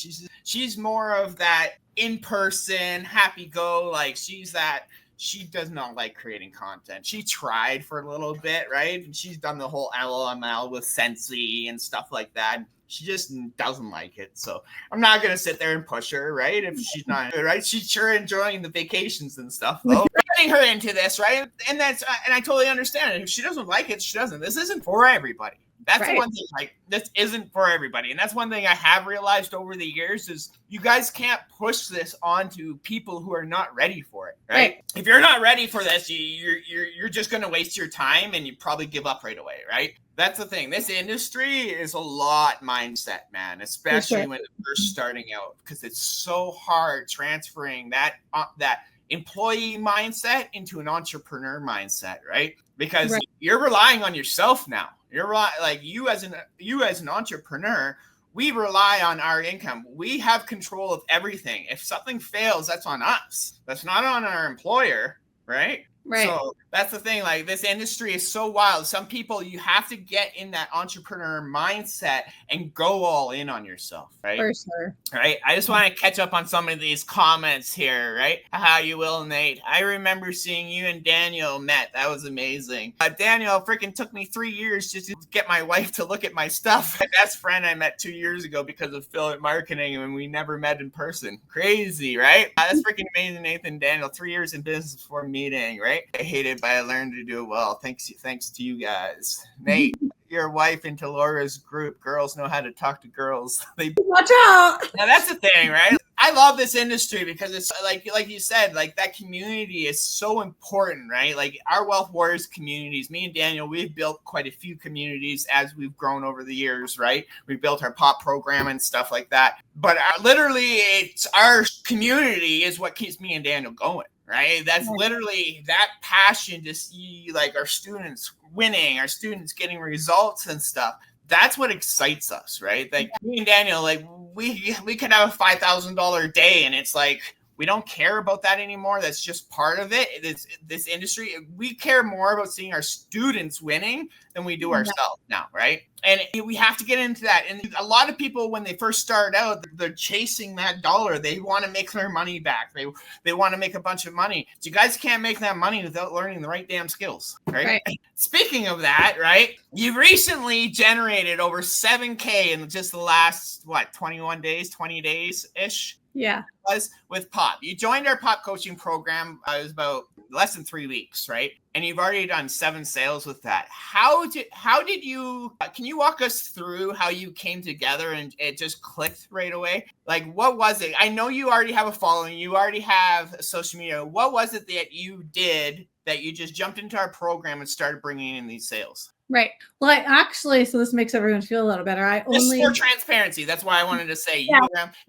She's more of that in-person, happy-go, like she does not like creating content. She tried for a little bit, right? And she's done the whole LLML with Sensei and stuff like that. She just doesn't like it. So I'm not going to sit there and push her, right? If she's not, right? She's sure enjoying the vacations and stuff, though. Getting her into this, right? And I totally understand it. If she doesn't like it, she doesn't. This isn't for everybody. That's the one thing, like, this isn't for everybody. And that's one thing I have realized over the years is you guys can't push this onto people who are not ready for it, right? If you're not ready for this, you're just going to waste your time and you probably give up right away, right? That's the thing. This industry is a lot mindset, man, especially when it's first starting out, because it's so hard transferring that employee mindset into an entrepreneur mindset, right? Because you're relying on yourself now. You're like you as an entrepreneur, we rely on our income. We have control of everything. If something fails, that's on us. That's not on our employer, right? Right. So that's the thing. Like this industry is so wild. Some people, you have to get in that entrepreneur mindset and go all in on yourself, right? For sure. Right. I just want to catch up on some of these comments here, right? How you will, Nate. I remember seeing you and Daniel met. That was amazing. Daniel freaking took me 3 years just to get my wife to look at my stuff. My best friend I met 2 years ago because of affiliate marketing, and we never met in person. Crazy, right? That's freaking amazing, Nathan. Daniel, 3 years in business before meeting, right? I hate it, but I learned to do it well. Thanks to you guys. Nate, your wife into Laura's group. Girls know how to talk to girls. They watch out. Now that's the thing, right? I love this industry because it's like you said, like that community is so important, right? Like our Wealth Warriors communities, me and Daniel, we've built quite a few communities as we've grown over the years, right? We built our POP program and stuff like that. But literally, it's our community is what keeps me and Daniel going, right? That's literally that passion to see like our students winning, our students getting results and stuff. That's what excites us, right? Like me and Daniel, like we could have a $5,000 day, and it's like we don't care about that anymore. That's just part of it. It's this industry. We care more about seeing our students winning than we do ourselves now, right? And we have to get into that. And a lot of people, when they first start out, they're chasing that dollar. They want to make their money back. They want to make a bunch of money. So you guys can't make that money without learning the right damn skills, right? Speaking of that, right? You recently generated over 7K in just the last, 21 days, 20 days-ish? Yeah. Was with POP. You joined our POP coaching program. It was about less than 3 weeks, right? And you've already done 7 sales with that. How did you, can you walk us through how you came together and it just clicked right away? Like, what was it? I know you already have a following. You already have social media. What was it that you did that you just jumped into our program and started bringing in these sales? Right. Well, I actually, so this makes everyone feel a little better. I Just only, for transparency. That's why I wanted to say yeah,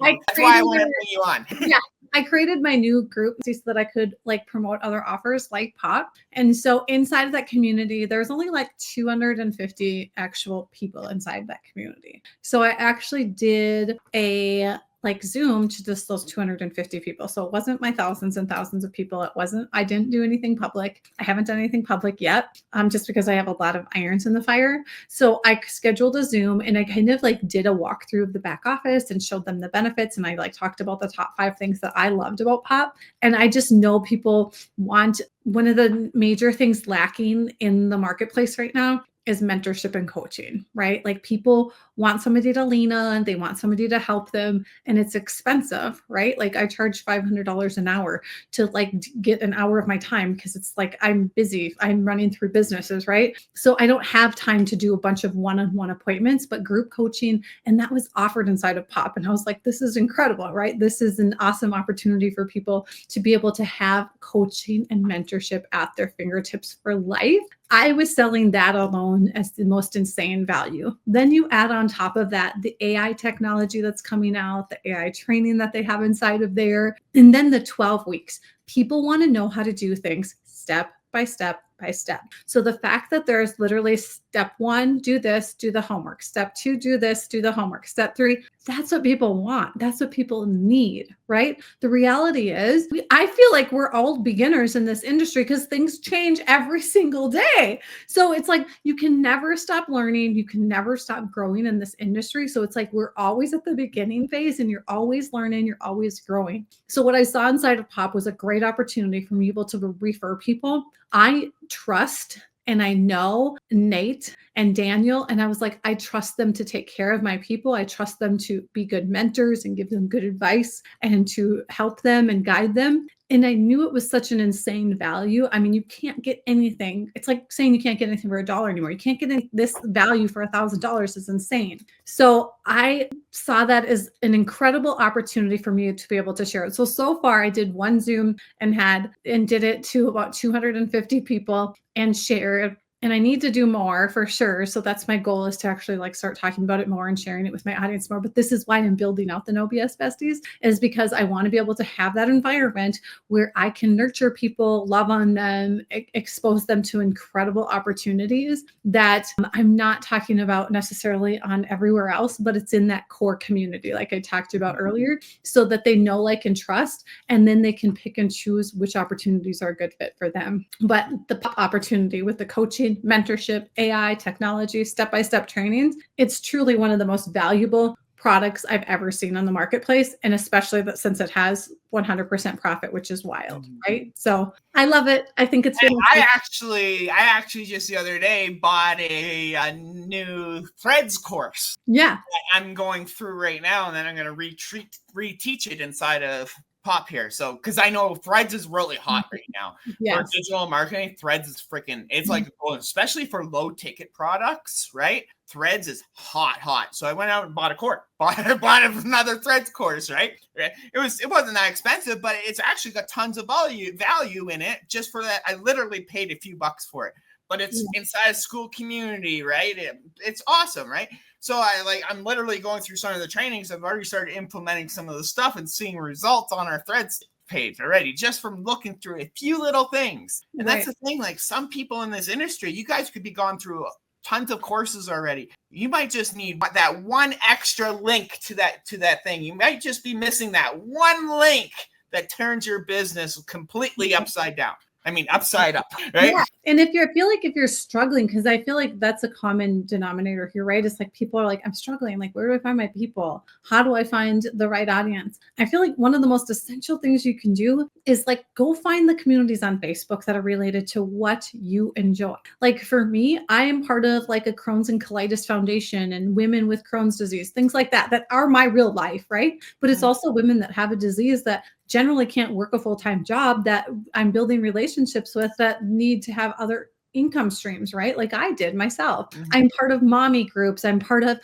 I that's why I created wanted to it. bring you on. Yeah, I created my new group so that I could like promote other offers like Pop. And so inside of that community, there's only like 250 actual people inside that community. So I actually did a like Zoom to just those 250 people. So it wasn't my thousands and thousands of people. I didn't do anything public. I haven't done anything public yet, just because I have a lot of irons in the fire. So I scheduled a Zoom and I kind of like did a walkthrough of the back office and showed them the benefits. And I like talked about the top 5 things that I loved about Pop. And I just know people want, one of the major things lacking in the marketplace right now is mentorship and coaching, right? Like people want somebody to lean on, they want somebody to help them, and it's expensive, right? Like I charge $500 an hour to like get an hour of my time because it's like I'm busy, I'm running through businesses, right? So I don't have time to do a bunch of one-on-one appointments, but group coaching, and that was offered inside of Pop. And I was like, this is incredible, right? This is an awesome opportunity for people to be able to have coaching and mentorship at their fingertips for life. I was selling that alone as the most insane value. Then you add on top of that the AI technology that's coming out, the AI training that they have inside of there, and then the 12 weeks. People want to know how to do things step by step by step. So the fact that there's literally step 1, do this, do the homework. Step 2, do this, do the homework. Step 3, that's what people want. That's what people need, right? The reality is, I feel like we're all beginners in this industry because things change every single day. So it's like you can never stop learning, you can never stop growing in this industry. So it's like we're always at the beginning phase and you're always learning, you're always growing. So what I saw inside of Pop was a great opportunity for me to refer people. I trust and I know Nate and Daniel. And I was like, I trust them to take care of my people. I trust them to be good mentors and give them good advice and to help them and guide them. And I knew it was such an insane value. I mean, you can't get anything. It's like saying you can't get anything for $1 anymore. You can't get this value for $1,000 is insane. So I saw that as an incredible opportunity for me to be able to share it. So far I did one Zoom and did it to about 250 people and shared. And I need to do more for sure. So that's my goal, is to actually like start talking about it more and sharing it with my audience more. But this is why I'm building out the No BS Besties, is because I want to be able to have that environment where I can nurture people, love on them, expose them to incredible opportunities that I'm not talking about necessarily on everywhere else, but it's in that core community, like I talked about earlier, so that they know, like, and trust, and then they can pick and choose which opportunities are a good fit for them. But the opportunity with the coaching, mentorship, AI, technology, step-by-step trainings, it's truly one of the most valuable products I've ever seen on the marketplace. And especially that since it has 100% profit, which is wild, right? So I love it. I think it's really I actually just the other day bought a new Threads course. Yeah. I'm going through right now, and then I'm going to reteach it inside of Pop here. So, because I know Threads is really hot right now. Yes. For digital marketing, Threads is freaking, it's like, especially for low ticket products, right? Threads is hot. So I went out and bought a course, bought another Threads course, right? It wasn't that expensive, but it's actually got tons of value in it. Just for that, I literally paid a few bucks for it. But it's inside a school community, right? It's awesome, right? So I'm literally going through some of the trainings. I've already started implementing some of the stuff and seeing results on our Threads page already, just from looking through a few little things. And that's the thing, like some people in this industry, you guys could be gone through tons of courses already. You might just need that one extra link to that thing. You might just be missing that one link that turns your business completely upside down. I mean, upside up, right? Yeah. And if you're struggling, because I feel like that's a common denominator here, right? It's like people are like, I'm struggling. Like, where do I find my people? How do I find the right audience? I feel like one of the most essential things you can do is like go find the communities on Facebook that are related to what you enjoy. Like for me, I am part of like a Crohn's and Colitis Foundation and women with Crohn's disease, things like that are my real life, right? But it's also women that have a disease that generally can't work a full-time job that I'm building relationships with that need to have other income streams, right? Like I did myself. Mhm. I'm part of mommy groups. I'm part of,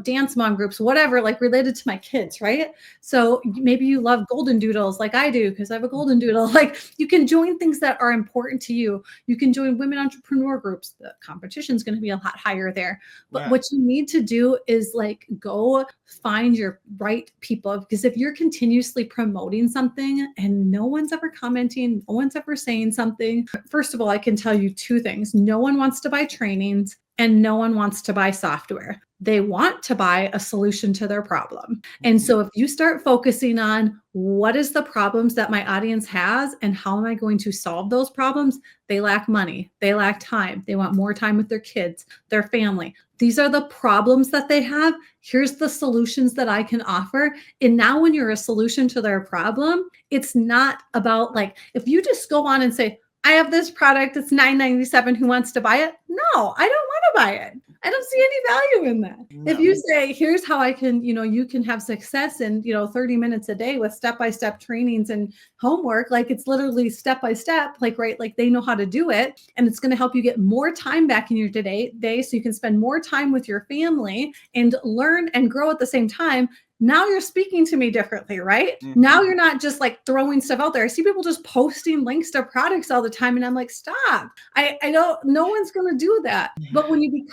dance mom groups, whatever, like related to my kids, right? So maybe you love golden doodles like I do because I have a golden doodle. Like you can join things that are important to you. You can join women entrepreneur groups. The competition is going to be a lot higher there. But Yeah. what you need to do is like go find your right people, because if you're continuously promoting something and no one's ever commenting, no one's ever saying something, first of all, I can tell you two things. No one wants to buy trainings and no one wants to buy software. They want to buy a solution to their problem. And so if you start focusing on what is the problems that my audience has and how am I going to solve those problems, they lack money, they lack time, they want more time with their kids, their family. These are the problems that they have. Here's the solutions that I can offer. And now when you're a solution to their problem, it's not about like, if you just go on and say, I have this product, it's $9.97, who wants to buy it? No, I don't want to buy it. I don't see any value in that. No. If you say, here's how I can, you can have success in, 30 minutes a day with step-by-step trainings and homework, like it's literally step-by-step, like, right, like they know how to do it. And it's going to help you get more time back in your day so you can spend more time with your family and learn and grow at the same time. Now you're speaking to me differently, right? Mm-hmm. Now you're not just like throwing stuff out there. I see people just posting links to products all the time. And I'm like, stop. I don't, no one's going to do that. But when you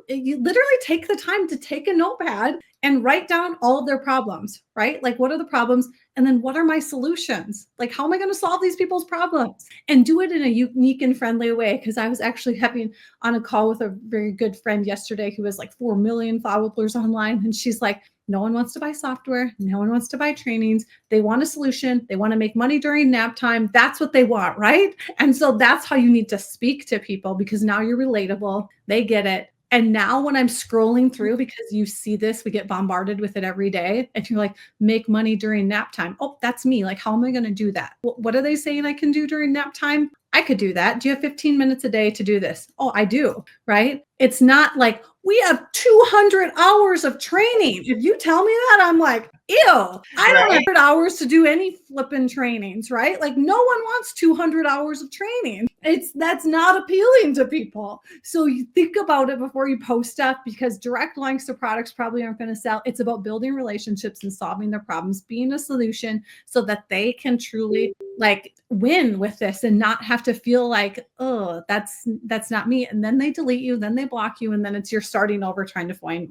literally take the time to take a notepad and write down all of their problems, right? Like, what are the problems? And then what are my solutions? Like, how am I going to solve these people's problems? And do it in a unique and friendly way. Because I was actually having on a call with a very good friend yesterday who has like 4 million followers online. And she's like, no one wants to buy software. No one wants to buy trainings. They want a solution. They want to make money during nap time. That's what they want, right? And so that's how you need to speak to people, because now you're relatable. They get it. And now when I'm scrolling through, because you see this, we get bombarded with it every day. And you're like, make money during nap time. Oh, that's me. Like, how am I going to do that? What are they saying I can do during nap time? I could do that. Do you have 15 minutes a day to do this? Oh, I do. Right? It's not like we have 200 hours of training. If you tell me that, I'm like, ew, I don't have hours to do any flipping trainings, right? Like no one wants 200 hours of training. That's not appealing to people. So you think about it before you post stuff, because direct links to products probably aren't going to sell. It's about building relationships and solving their problems, being a solution so that they can truly like win with this and not have to feel like, oh, that's not me. And then they delete you, then they block you, and then you're starting over trying to find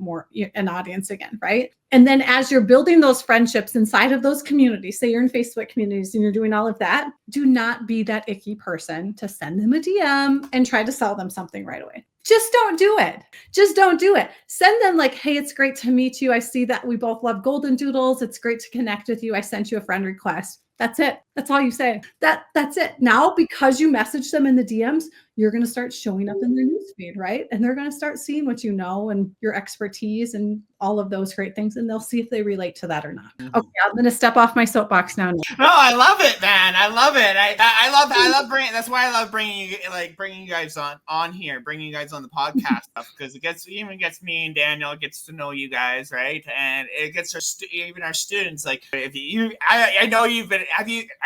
an audience again, right? And then as you're building those friendships inside of those communities, say you're in Facebook communities and you're doing all of that, do not be that icky person to send them a DM and try to sell them something right away. Just don't do it. Just don't do it. Send them like, hey, it's great to meet you. I see that we both love golden doodles. It's great to connect with you. I sent you a friend request. That's it. That's all you say. That's it. Now, because you message them in the DMs, you're going to start showing up in their newsfeed, right? And they're going to start seeing what you know and your expertise and all of those great things. And they'll see if they relate to that or not. Okay, I'm going to step off my soapbox now. No, I love it, man. I love it. I love bringing. That's why I love bringing you guys on here, bringing you guys on the podcast stuff, because it gets me and Daniel gets to know you guys, right? And it gets even our students. Like if I know you've been.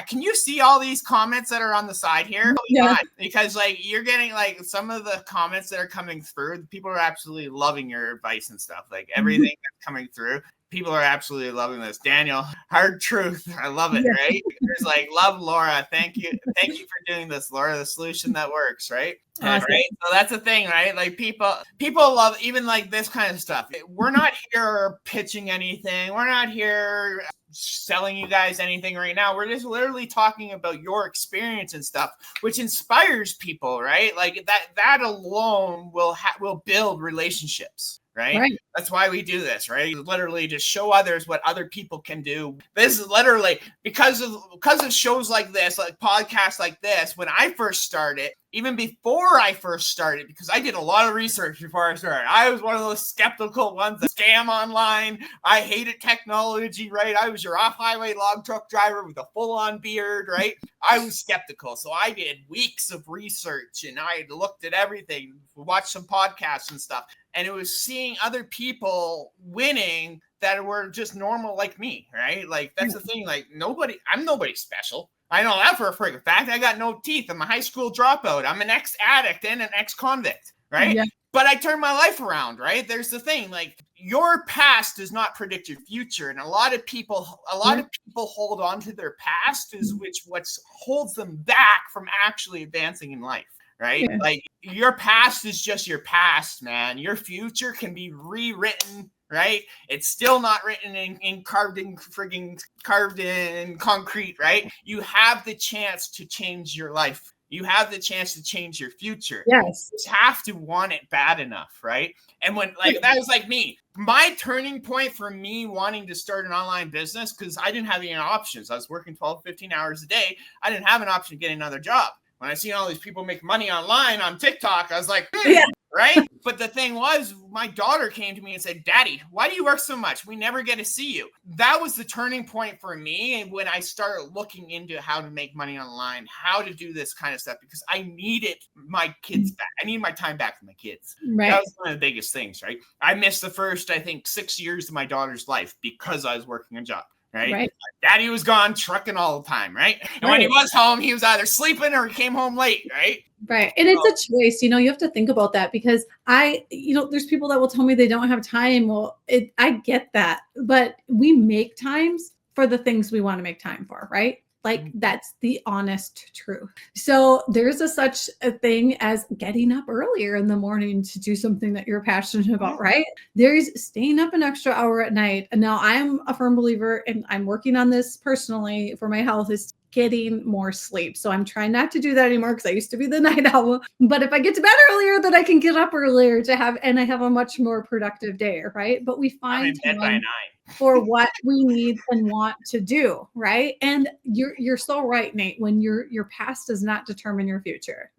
Can you see all these comments that are on the side here? Yeah. Because like you're getting like some of the comments that are coming through. People are absolutely loving your advice and stuff. Like everything that's coming through. People are absolutely loving this. Daniel, hard truth. I love it, right? There's like, love Laura. Thank you for doing this, Laura. The solution that works, right? Awesome. Right. So that's the thing, right? Like people love even like this kind of stuff. We're not here pitching anything. We're not here selling you guys anything right now. We're just literally talking about your experience and stuff, which inspires people, right? Like that alone will build relationships. Right? That's why we do this, right? Literally just show others what other people can do. This is literally because of shows like this, like podcasts like this. When I first started, even before I first started, because I did a lot of research before I started. I was one of those skeptical ones that scam online. I hated technology, right? I was your off-highway log truck driver with a full-on beard, right? I was skeptical. So I did weeks of research and I looked at everything, watched some podcasts and stuff. And it was seeing other people winning that were just normal like me, right? Like that's the thing. Like I'm nobody special. I know that for a freaking fact. I got no teeth. I'm a high school dropout. I'm an ex-addict and an ex-convict, right? Yeah. But I turned my life around, right? There's the thing, like your past does not predict your future. And a lot of people hold on to their past is what holds them back from actually advancing in life. Right? Yeah. Like your past is just your past, man. Your future can be rewritten, right? It's still not written in carved in concrete, right? You have the chance to change your life. You have the chance to change your future. Yes. You just have to want it bad enough, right? And when like that was like me. My turning point for me wanting to start an online business, because I didn't have any options. I was working 12, 15 hours a day. I didn't have an option to get another job. When I seen all these people make money online on TikTok, I was like, right? But the thing was, my daughter came to me and said, Daddy, why do you work so much? We never get to see you. That was the turning point for me. And when I started looking into how to make money online, how to do this kind of stuff, because I needed my kids back. I need my time back for my kids. Right. That was one of the biggest things, right? I missed the first, I think, 6 years of my daughter's life because I was working a job. Right? Daddy was gone trucking all the time, right? And when he was home, he was either sleeping or he came home late, right? Right. And it's a choice, you have to think about that, because there's people that will tell me they don't have time. Well, I get that, but we make times for the things we want to make time for, right? Like that's the honest truth. So there's such a thing as getting up earlier in the morning to do something that you're passionate about, right? There's staying up an extra hour at night. And now I'm a firm believer, and I'm working on this personally for my health, is getting more sleep. So I'm trying not to do that anymore, because I used to be the night owl. But if I get to bed earlier, then I can get up earlier and I have a much more productive day, right? But we find time for what we need and want to do, right? And you're so right, Nate. When your past does not determine your future,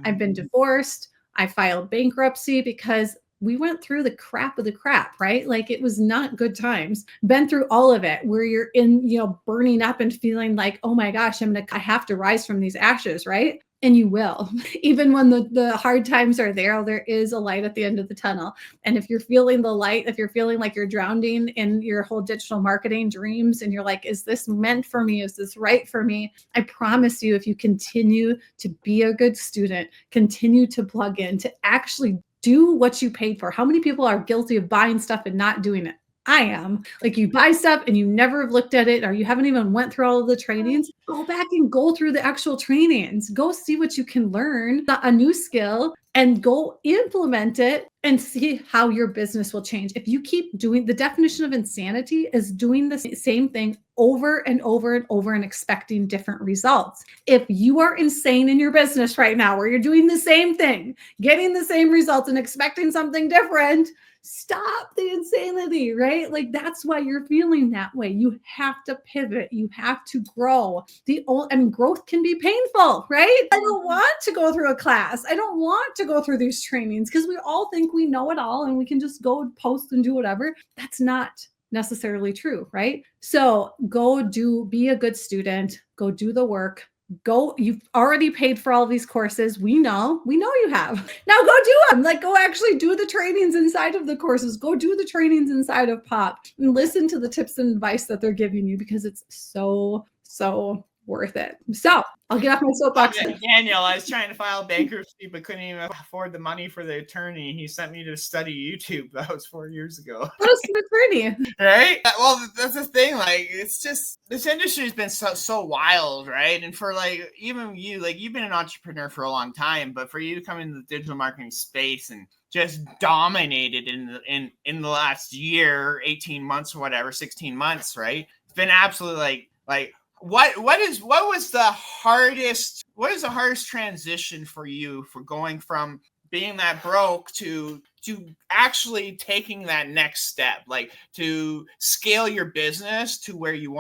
I've been divorced. I filed bankruptcy because we went through the crap of the crap, right? Like it was not good times. Been through all of it, where you're in, burning up and feeling like, oh my gosh, I have to rise from these ashes, right? And you will. Even when the hard times are there is a light at the end of the tunnel. And if you're feeling the light, if you're feeling like you're drowning in your whole digital marketing dreams, and you're like, is this meant for me? Is this right for me? I promise you, if you continue to be a good student, continue to plug in, to actually do what you paid for. How many people are guilty of buying stuff and not doing it? I am. Like, you buy stuff and you never have looked at it, or you haven't even went through all of the trainings. Go back and go through the actual trainings. Go see what you can learn, a new skill, and go implement it and see how your business will change. If you keep doing, the definition of insanity is doing the same thing over and over and over and expecting different results. If you are insane in your business right now, where you're doing the same thing, getting the same results and expecting something different, stop the insanity, right? Like, that's why you're feeling that way. You have to pivot. You have to grow. Growth can be painful, right? I don't want to go through a class. I don't want to go through these trainings, because we all think we know it all and we can just go post and do whatever. That's not necessarily true, right? So be a good student, go do the work. You've already paid for all these courses. We know you have. Now go do them. Like, go actually do the trainings inside of the courses. Go do the trainings inside of POP and listen to the tips and advice that they're giving you, because it's so worth it. So I'll get off my soapbox. Daniel, I was trying to file bankruptcy, but couldn't even afford the money for the attorney. He sent me to study YouTube. That was 4 years ago. What an attorney, right? Well, that's the thing. Like, it's just, this industry has been so wild, right? And for like even you, like, you've been an entrepreneur for a long time, but for you to come into the digital marketing space and just dominated in the last year, 18 months or whatever, 16 months, right? It's been absolutely like. What was the hardest transition for you, for going from being that broke to actually taking that next step, like to scale your business to where you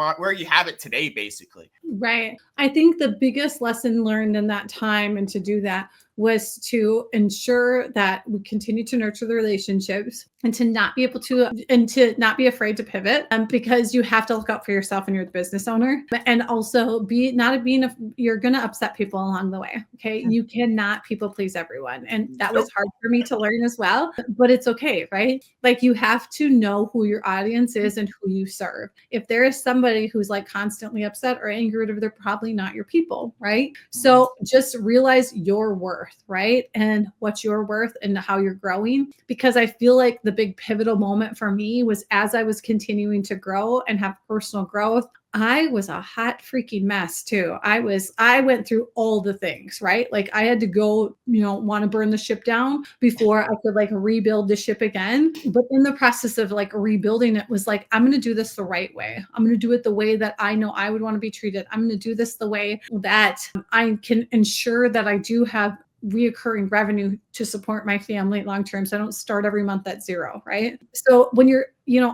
have it today, basically? Right. I think the biggest lesson learned in that time, and to do that, was to ensure that we continue to nurture the relationships, and to not be afraid to pivot, because you have to look out for yourself and you're the business owner, and also you're going to upset people along the way. Okay. You cannot people please everyone. And that was hard for me to learn as well, but it's okay. Right. Like, you have to know who your audience is and who you serve. If there is somebody who's like constantly upset or angry conservative, they're probably not your people, right? So just realize your worth, right? And what you're worth and how you're growing. Because I feel like the big pivotal moment for me was as I was continuing to grow and have personal growth, I was a hot freaking mess too. I went through all the things, right? Like I had to go, want to burn the ship down before I could like rebuild the ship again. But in the process of like rebuilding it was like, I'm going to do this the right way. I'm going to do it the way that I know I would want to be treated. I'm going to do this the way that I can ensure that I do have reoccurring revenue to support my family long term. So I don't start every month at zero, right? So when you're,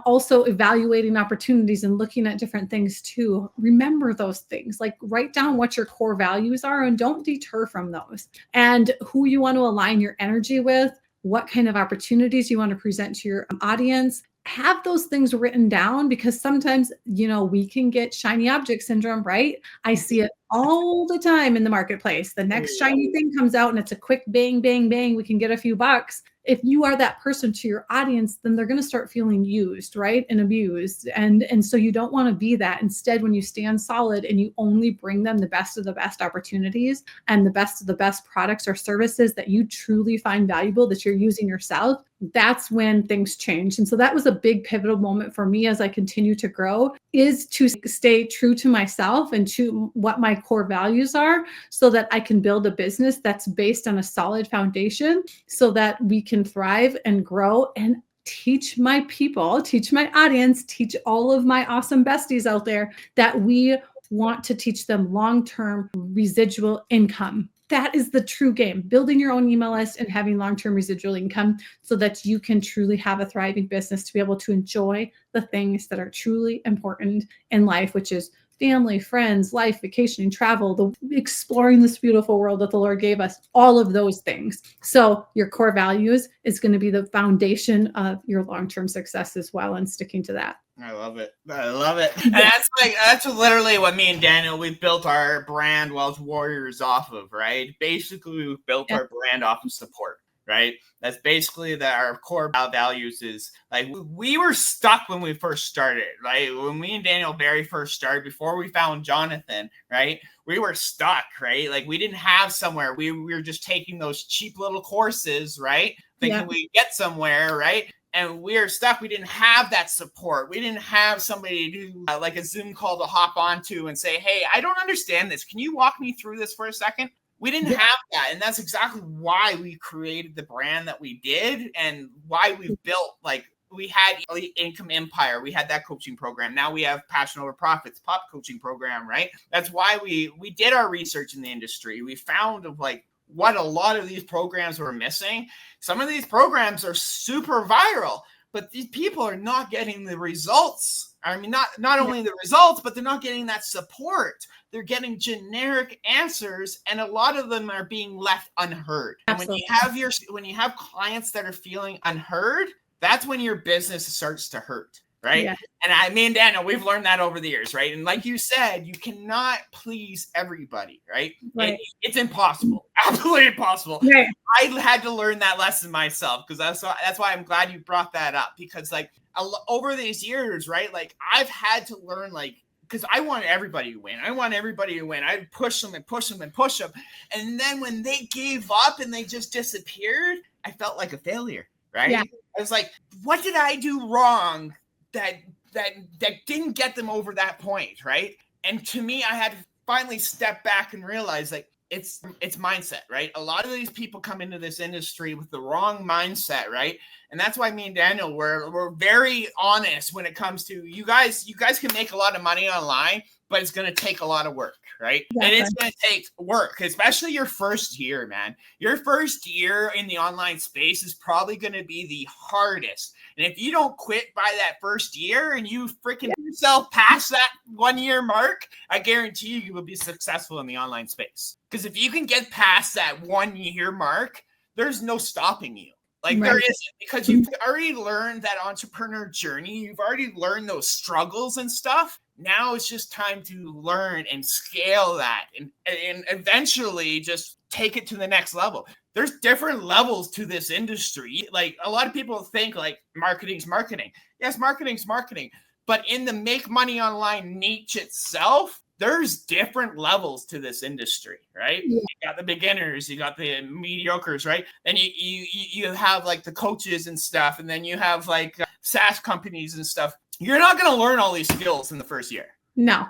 also evaluating opportunities and looking at different things too, remember those things. Like write down what your core values are and don't deter from those. And who you want to align your energy with, what kind of opportunities you want to present to your audience. Have those things written down because sometimes, we can get shiny object syndrome, right? I see it all the time in the marketplace. The next shiny thing comes out and it's a quick bang, bang, bang. We can get a few bucks. If you are that person to your audience, then they're going to start feeling used, right? And abused. And so you don't want to be that. Instead, when you stand solid and you only bring them the best of the best opportunities and the best of the best products or services that you truly find valuable that you're using yourself, that's when things change. And so that was a big pivotal moment for me as I continue to grow, is to stay true to myself and to what my core values are so that I can build a business that's based on a solid foundation so that we can thrive and grow and teach my people, teach my audience, teach all of my awesome besties out there that we want to teach them long-term residual income. That is the true game, building your own email list and having long-term residual income so that you can truly have a thriving business to be able to enjoy the things that are truly important in life, which is family, friends, life, vacationing, travel, exploring this beautiful world that the Lord gave us, all of those things. So your core values is going to be the foundation of your long-term success as well, and sticking to that. I love it. I love it. And that's literally what me and Daniel, we've built our brand Wealth Warriors off of, right? Basically, we've built our brand off of support, right? That's basically our core values is like we were stuck when we first started, right? When me and Daniel very first started, before we found Jonathan, right? We were stuck, right? Like we didn't have somewhere. We were just taking those cheap little courses, right? Thinking we get somewhere, right? And we were stuck. We didn't have that support. We didn't have somebody to do like a Zoom call to hop onto and say, hey, I don't understand this. Can you walk me through this for a second? We didn't have that. And that's exactly why we created the brand that we did and why we built, like, we had Elite Income Empire. We had that coaching program. Now we have Passion Over Profits Pop coaching program, right? That's why we did our research in the industry. We found like what a lot of these programs were missing. Some of these programs are super viral, but these people are not getting the results. I mean, not only the results, but they're not getting that support. They're getting generic answers, and a lot of them are being left unheard. Absolutely. And when you have clients that are feeling unheard, that's when your business starts to hurt. Right. Yeah. And me and Daniel, we've learned that over the years. Right. And like you said, you cannot please everybody. Right. It's impossible. Absolutely impossible. Right. I had to learn that lesson myself because that's why I'm glad you brought that up, because like over these years, right, like I've had to learn, like, because I want everybody to win. I'd push them and push them and push them. And then when they gave up and they just disappeared, I felt like a failure. Right. Yeah. I was like, what did I do wrong that didn't get them over that point, right? And to me, I had to finally step back and realize, like, it's mindset, right? A lot of these people come into this industry with the wrong mindset, right? And that's why me and Daniel we're very honest when it comes to you guys can make a lot of money online, but it's going to take a lot of work, right? Yeah, and it's going to take work, especially your first year, man. Your first year in the online space is probably going to be the hardest. And if you don't quit by that first year and you freaking yourself past that 1 year mark, I guarantee you will be successful in the online space. Because if you can get past that 1 year mark, there's no stopping you. Like there isn't, because you've already learned that entrepreneur journey. You've already learned those struggles and stuff. Now it's just time to learn and scale that and eventually just take it to the next level. There's different levels to this industry. Like a lot of people think like marketing's marketing. Yes, marketing's marketing. But in the make money online niche itself, there's different levels to this industry, right? Yeah. You got the beginners, you got the mediocres, right? Then you have like the coaches and stuff, and then you have like SaaS companies and stuff. You're not going to learn all these skills in the first year. No.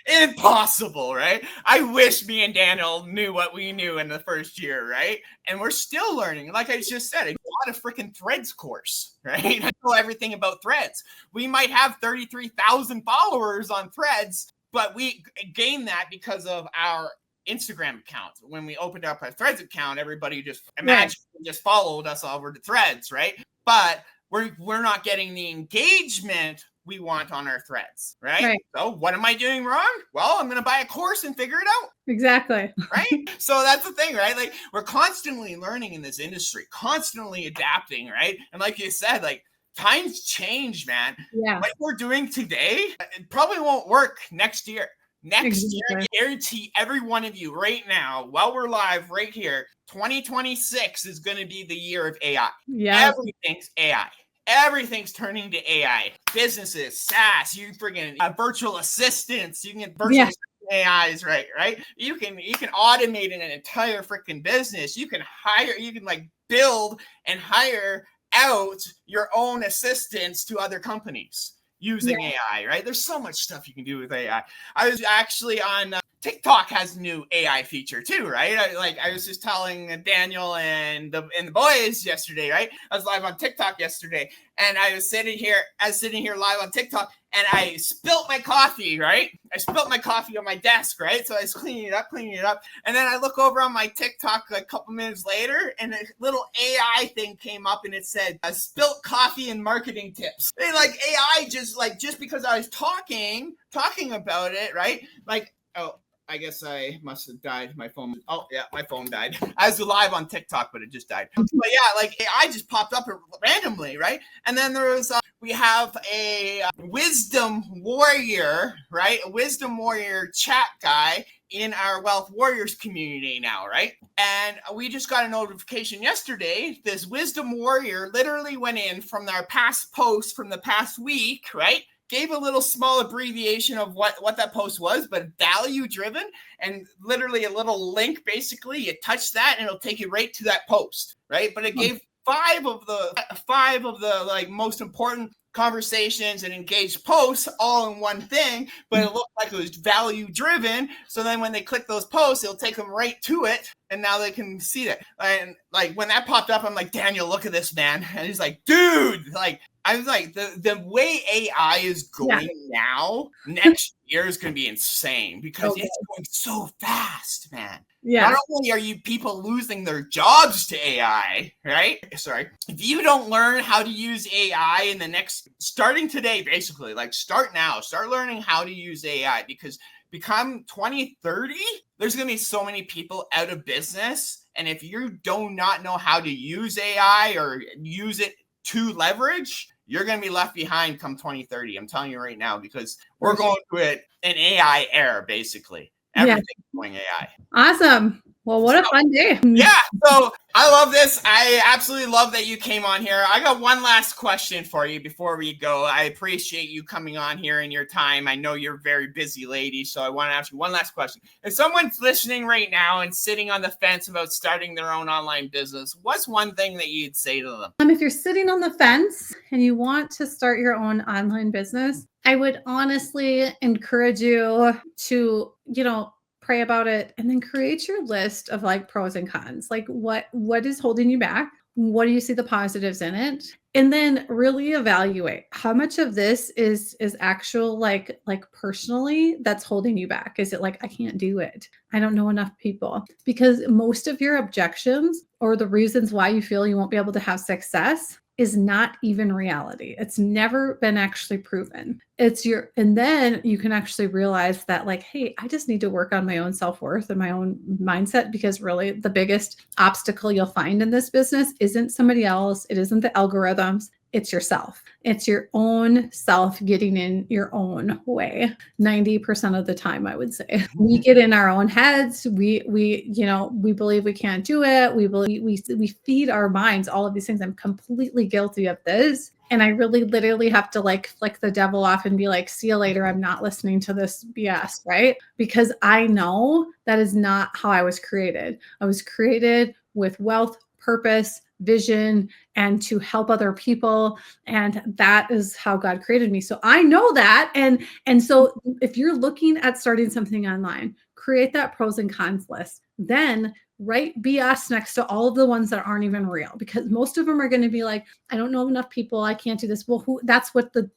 Impossible, right? I wish me and Daniel knew what we knew in the first year, right? And we're still learning. Like I just said, I got a freaking Threads course, right? I know everything about Threads. We might have 33,000 followers on Threads, but we gained that because of our Instagram account. When we opened up our Threads account, everybody just just followed us over to Threads, right? But we're not getting the engagement we want on our threads, right? So what am I doing wrong? Well, I'm going to buy a course and figure it out. Exactly. Right? So that's the thing, right? Like we're constantly learning in this industry, constantly adapting, right? And like you said, like times change, man. Yeah. What we're doing today, it probably won't work next year. Next year, I guarantee every one of you right now, while we're live right here, 2026 is going to be the year of AI. Yeah. Everything's AI. Everything's turning to AI. Businesses, SaaS, you freaking virtual assistants, you can get virtual AIs, right? You can automate an entire freaking business. You can like build and hire out your own assistants to other companies using AI, right? There's so much stuff you can do with AI. I was actually on TikTok has a new AI feature too, right? I was just telling Daniel and the boys yesterday, right? I was live on TikTok yesterday, and I was sitting here live on TikTok, and I spilt my coffee, right? I spilt my coffee on my desk, right? So I was cleaning it up, and then I look over on my TikTok like a couple minutes later, and a little AI thing came up, and it said "spilt coffee and marketing tips." And like AI just because I was talking about it, right? Like, oh, I guess I must have died. My phone. Oh yeah, my phone died. I was live on TikTok, but it just died. But yeah, like AI just popped up randomly, right? And then there was we have a wisdom warrior, right? A wisdom warrior chat guy in our Wealth Warriors community now, right? And we just got a notification yesterday. This wisdom warrior literally went in from our past post from the past week, right? Gave a little small abbreviation of what that post was, but value driven, and literally a little link. Basically, you touch that and it'll take you right to that post, right? But it gave five of the like most important conversations and engaged posts all in one thing, but it looked like it was value driven. So then when they click those posts, it'll take them right to it, and now they can see that. And like when that popped up, I'm like, Daniel, look at this, man. And he's like, dude, like I was like, the way AI is going now, next year is going to be insane because it's going so fast, man. Yeah. Not only are you people losing their jobs to AI, right? Sorry. If you don't learn how to use AI in the starting today, basically, like start now, start learning how to use AI, because become 2030, there's going to be so many people out of business. And if you do not know how to use AI or use it to leverage, you're going to be left behind come 2030. I'm telling you right now, because we're going to an AI era, basically. Everything's going AI. Awesome. Well, what a fun day. Yeah. So I love this. I absolutely love that you came on here. I got one last question for you before we go. I appreciate you coming on here and your time. I know you're a very busy lady, so I want to ask you one last question. If someone's listening right now and sitting on the fence about starting their own online business, what's one thing that you'd say to them? If you're sitting on the fence and you want to start your own online business, I would honestly encourage you to, pray about it and then create your list of like pros and cons. Like what is holding you back? What do you see the positives in it? And then really evaluate how much of this is actual like personally that's holding you back. Is it like, I can't do it, I don't know enough people? Because most of your objections or the reasons why you feel you won't be able to have success is not even reality. It's never been actually proven. And then you can actually realize that like, hey, I just need to work on my own self-worth and my own mindset, because really the biggest obstacle you'll find in this business isn't somebody else. It isn't the algorithms. It's yourself. It's your own self getting in your own way. 90% of the time, I would say we get in our own heads. We believe we can't do it. We feed our minds all of these things. I'm completely guilty of this. And I really literally have to like flick the devil off and be like, see you later. I'm not listening to this BS, right? Because I know that is not how I was created. I was created with wealth, purpose, vision, and to help other people. And that is how God created me. So I know that. And so if you're looking at starting something online, create that pros and cons list. Then write BS next to all of the ones that aren't even real, because most of them are going to be like, I don't know enough people, I can't do this. Well, that's what the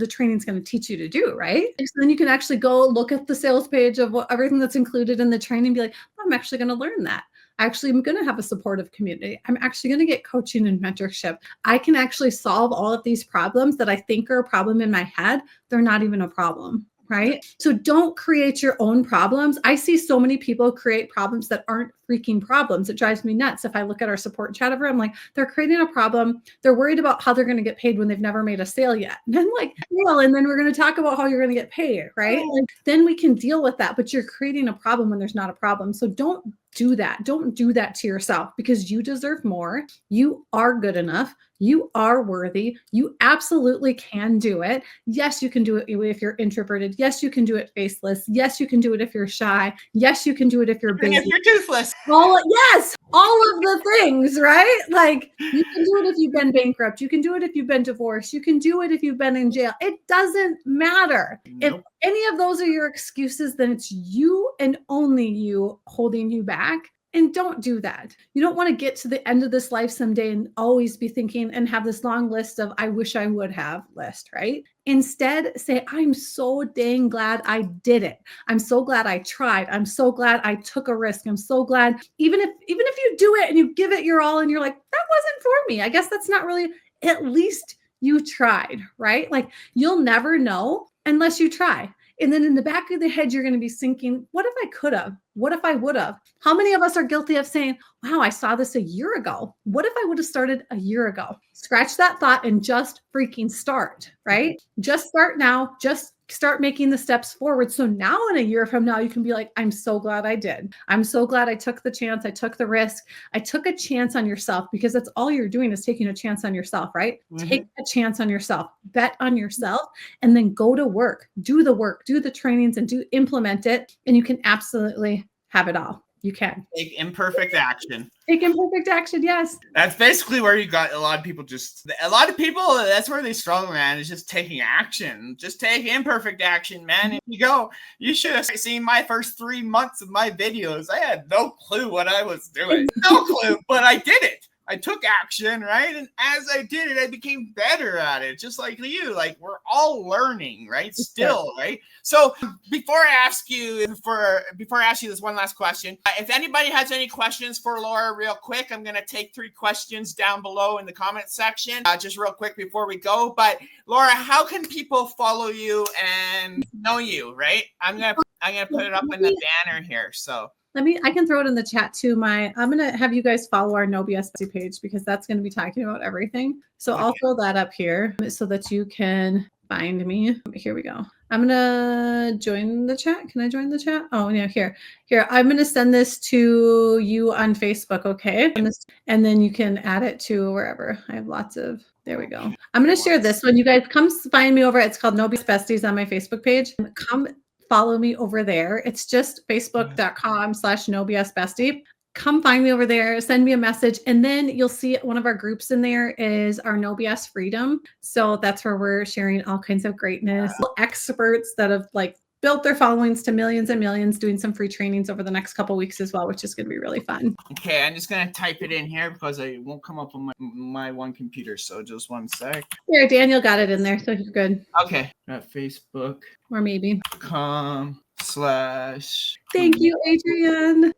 training is going to teach you to do, right? So then you can actually go look at the sales page of everything that's included in the training and be like, I'm actually going to learn that. Actually, I'm going to have a supportive community. I'm actually going to get coaching and mentorship. I can actually solve all of these problems that I think are a problem in my head. They're not even a problem. Right? So don't create your own problems. I see so many people create problems that aren't freaking problems. It drives me nuts. If I look at our support chat over, I'm like, they're creating a problem. They're worried about how they're going to get paid when they've never made a sale yet. And I'm like, well, and then we're going to talk about how you're going to get paid, right? Like, then we can deal with that. But you're creating a problem when there's not a problem. So don't do that. Don't do that to yourself, because you deserve more. You are good enough. You are worthy. You absolutely can do it. Yes, you can do it if you're introverted. Yes, you can do it faceless. Yes, you can do it if you're shy. Yes, you can do it if you're busy. If you're toothless. Yes, all of the things, right? Like, you can do it if you've been bankrupt. You can do it if you've been divorced. You can do it if you've been in jail. It doesn't matter. If any of those are your excuses, then it's you and only you holding you back. And don't do that. You don't want to get to the end of this life someday and always be thinking and have this long list of I wish I would have list, right? Instead, say, I'm so dang glad I did it. I'm so glad I tried. I'm so glad I took a risk. I'm so glad, even if you do it and you give it your all and you're like, that wasn't for me. I guess that's not really, at least you tried, right? Like, you'll never know unless you try. And then in the back of the head, you're going to be thinking, what if I could have? What if I would have? How many of us are guilty of saying, wow, I saw this a year ago. What if I would have started a year ago? Scratch that thought and just freaking start, right? Just start now. Just start making the steps forward. So now in a year from now, you can be like, I'm so glad I did. I'm so glad I took the chance. I took the risk. I took a chance on yourself, because that's all you're doing is taking a chance on yourself, right? Mm-hmm. Take a chance on yourself, bet on yourself, and then go to work, do the trainings and implement it. And you can absolutely have it all. You can take imperfect action. Take imperfect action. Yes. That's basically where you got a lot of people. That's where they struggle, man. Is just taking action. Just take imperfect action, man. If you go, you should have seen my first 3 months of my videos. I had no clue what I was doing. No clue, but I did it. I took action, right? And as I did it, I became better at it, just like you. Like, we're all learning, right? Still, right? So before I ask you this one last question, if anybody has any questions for Laura real quick, I'm going to take 3 questions down below in the comment section, just real quick before we go. But Laura, how can people follow you and know you, right? I'm going to put it up in the banner here. So I can throw it in the chat too. I'm going to have you guys follow our No BS page, because that's going to be talking about everything. So okay. I'll throw that up here so that you can find me. Here we go. I'm going to join the chat. Can I join the chat? Oh, yeah, here. I'm going to send this to you on Facebook. Okay. And then you can add it to wherever. I have lots of, there we go. I'm going to share this one. You guys come find me over. It's called No BS Besties on my Facebook page. Come follow me over there. It's just facebook.com/nobsbestie. Come find me over there, send me a message, and then you'll see one of our groups in there is our No BS Freedom. So that's where we're sharing all kinds of greatness, experts that have built their followings to millions and millions, doing some free trainings over the next couple of weeks as well, which is going to be really fun. Okay, I'm just going to type it in here because it won't come up on my one computer. So just one sec. Here, Daniel got it in there, so you're good. Okay, at Facebook. Or maybe. .com/ Thank you, Adrian.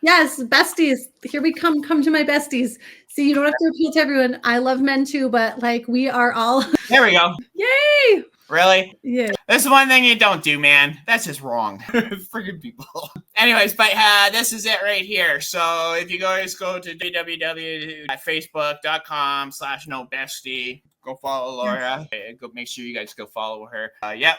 Yes, besties. Here we come. Come to my besties. See, you don't have to repeat to everyone. I love men too, but we are all. There we go. Yay! Really? Yeah. That's the one thing you don't do, man. That's just wrong. Freaking people. Anyways, but this is it right here. So if you guys go to www.facebook.com/nobestie, go follow Laura. Go make sure you guys go follow her.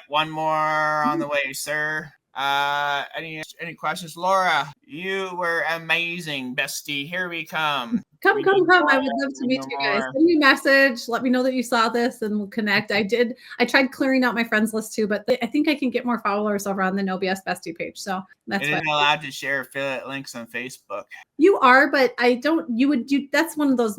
One more on the way, sir. Any questions? Laura, you were amazing, bestie. Here we come. Come. We I need would love to we meet need you guys. more. Send me a message. Let me know that you saw this and we'll connect. I tried clearing out my friends list too, but I think I can get more followers over on the No BS Bestie page. So that's It what isn't allowed to share affiliate links on Facebook. you are, but I don't, that's one of those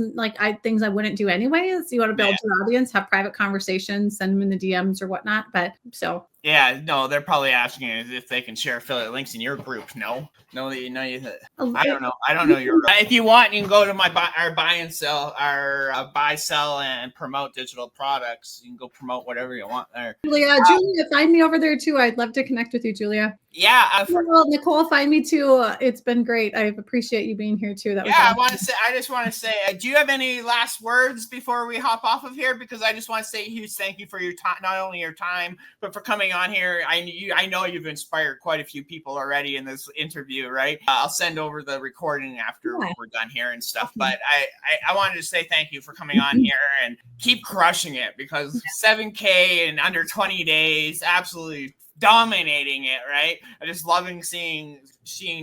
things I wouldn't do anyways. You want to build your audience, have private conversations, send them in the DMs or whatnot. But so yeah, no, they're probably asking if they can share affiliate links in your group. No, you I don't know. I don't know your. If you want, you can go to our buy and sell, our buy, sell, and promote digital products. You can go promote whatever you want there. Julia, find me over there too. I'd love to connect with you, Julia. Yeah, Nicole, find me too. It's been great. I appreciate you being here too. That was awesome. I just want to say, do you have any last words before we hop off of here? Because I just want to say a huge thank you for your time, not only your time, but for coming on here. I know you've inspired quite a few people already in this interview, right? I'll send over the recording after we're done here and stuff. But I wanted to say thank you for coming on here and keep crushing it, because 7K in under 20 days, absolutely dominating it, right? I just loving seeing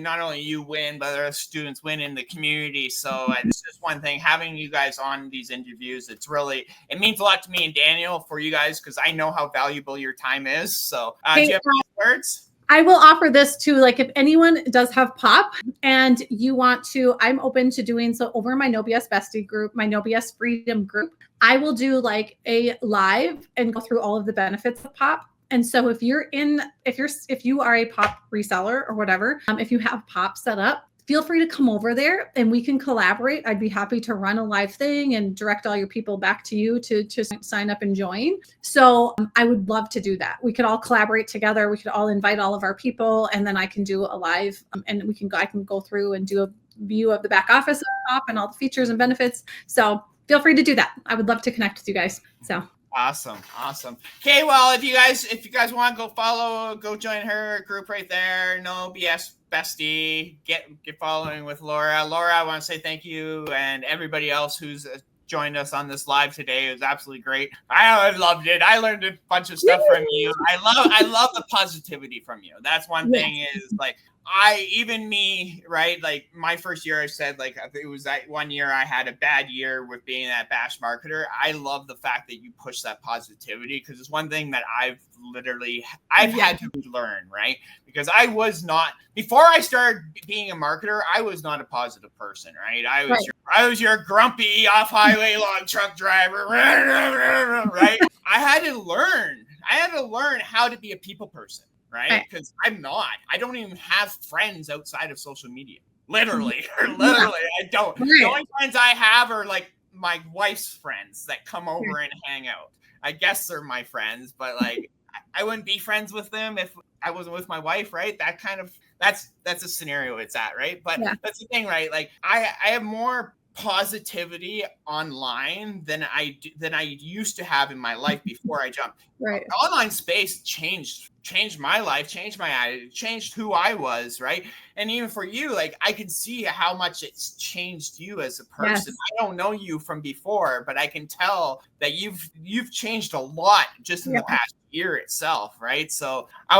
not only you win, but other students win in the community. So it's just one thing, having you guys on these interviews, it means a lot to me and Daniel for you guys, because I know how valuable your time is. So do you have any words? I will offer this too. Like, if anyone does have pop and you want to, I'm open to doing so over my No BS Bestie group, my No BS Freedom group. I will do like a live and go through all of the benefits of pop. And so if you are a pop reseller or whatever, if you have pop set up, feel free to come over there and we can collaborate. I'd be happy to run a live thing and direct all your people back to you to sign up and join. So I would love to do that. We could all collaborate together. We could all invite all of our people, and then I can do a live and I can go through and do a view of the back office of pop and all the features and benefits. So feel free to do that. I would love to connect with you guys. So Awesome. Okay, well, if you guys want to go join her group right there. No BS Bestie. Get following with Laura. Laura, I want to say thank you, and everybody else who's joined us on this live today. It was absolutely great. I loved it. I learned a bunch of stuff from you. I love the positivity from you. That's one thing, is like, right? Like my first year, I said, like, it was that 1 year I had a bad year with being that bash marketer. I love the fact that you push that positivity, because it's one thing that I've had to learn, right? Because I was not, before I started being a marketer, I was not a positive person, right? I was your grumpy off-highway log truck driver, right? I had to learn how to be a people person. Right? Because I don't even have friends outside of social media. Literally, I don't. The only friends I have are like my wife's friends that come over and hang out. I guess they're my friends, but like I wouldn't be friends with them if I wasn't with my wife, right? That's a scenario it's at, right? But that's the thing, right? Like I have more positivity online than I used to have in my life before I jumped. Right. Online space changed my life, changed my attitude, changed who I was, right? And even for you, like I can see how much it's changed you as a person. I don't know you from before, but I can tell that you've changed a lot just in the past year itself, right? So I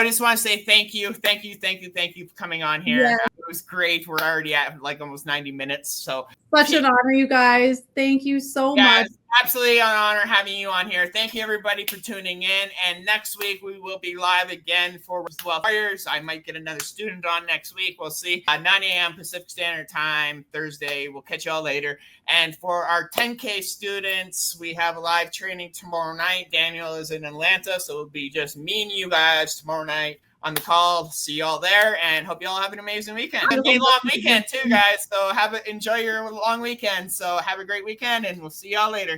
just want to say thank you for coming on here. It was great. We're already at like almost 90 minutes. So such an honor, you guys. Thank you so much. Absolutely an honor having you on here. Thank you everybody for tuning in. And next week we will be live again for Warriors. I might get another student on next week. We'll see. 9 a.m. Pacific Standard Time, Thursday. We'll catch y'all later. And for our 10K students, we have a live training tomorrow night. Daniel is in Atlanta, so it'll be just me and you guys tomorrow night on the call. See y'all there, and hope y'all have an amazing weekend. A long weekend too, guys. So enjoy your long weekend. So have a great weekend, and we'll see y'all later.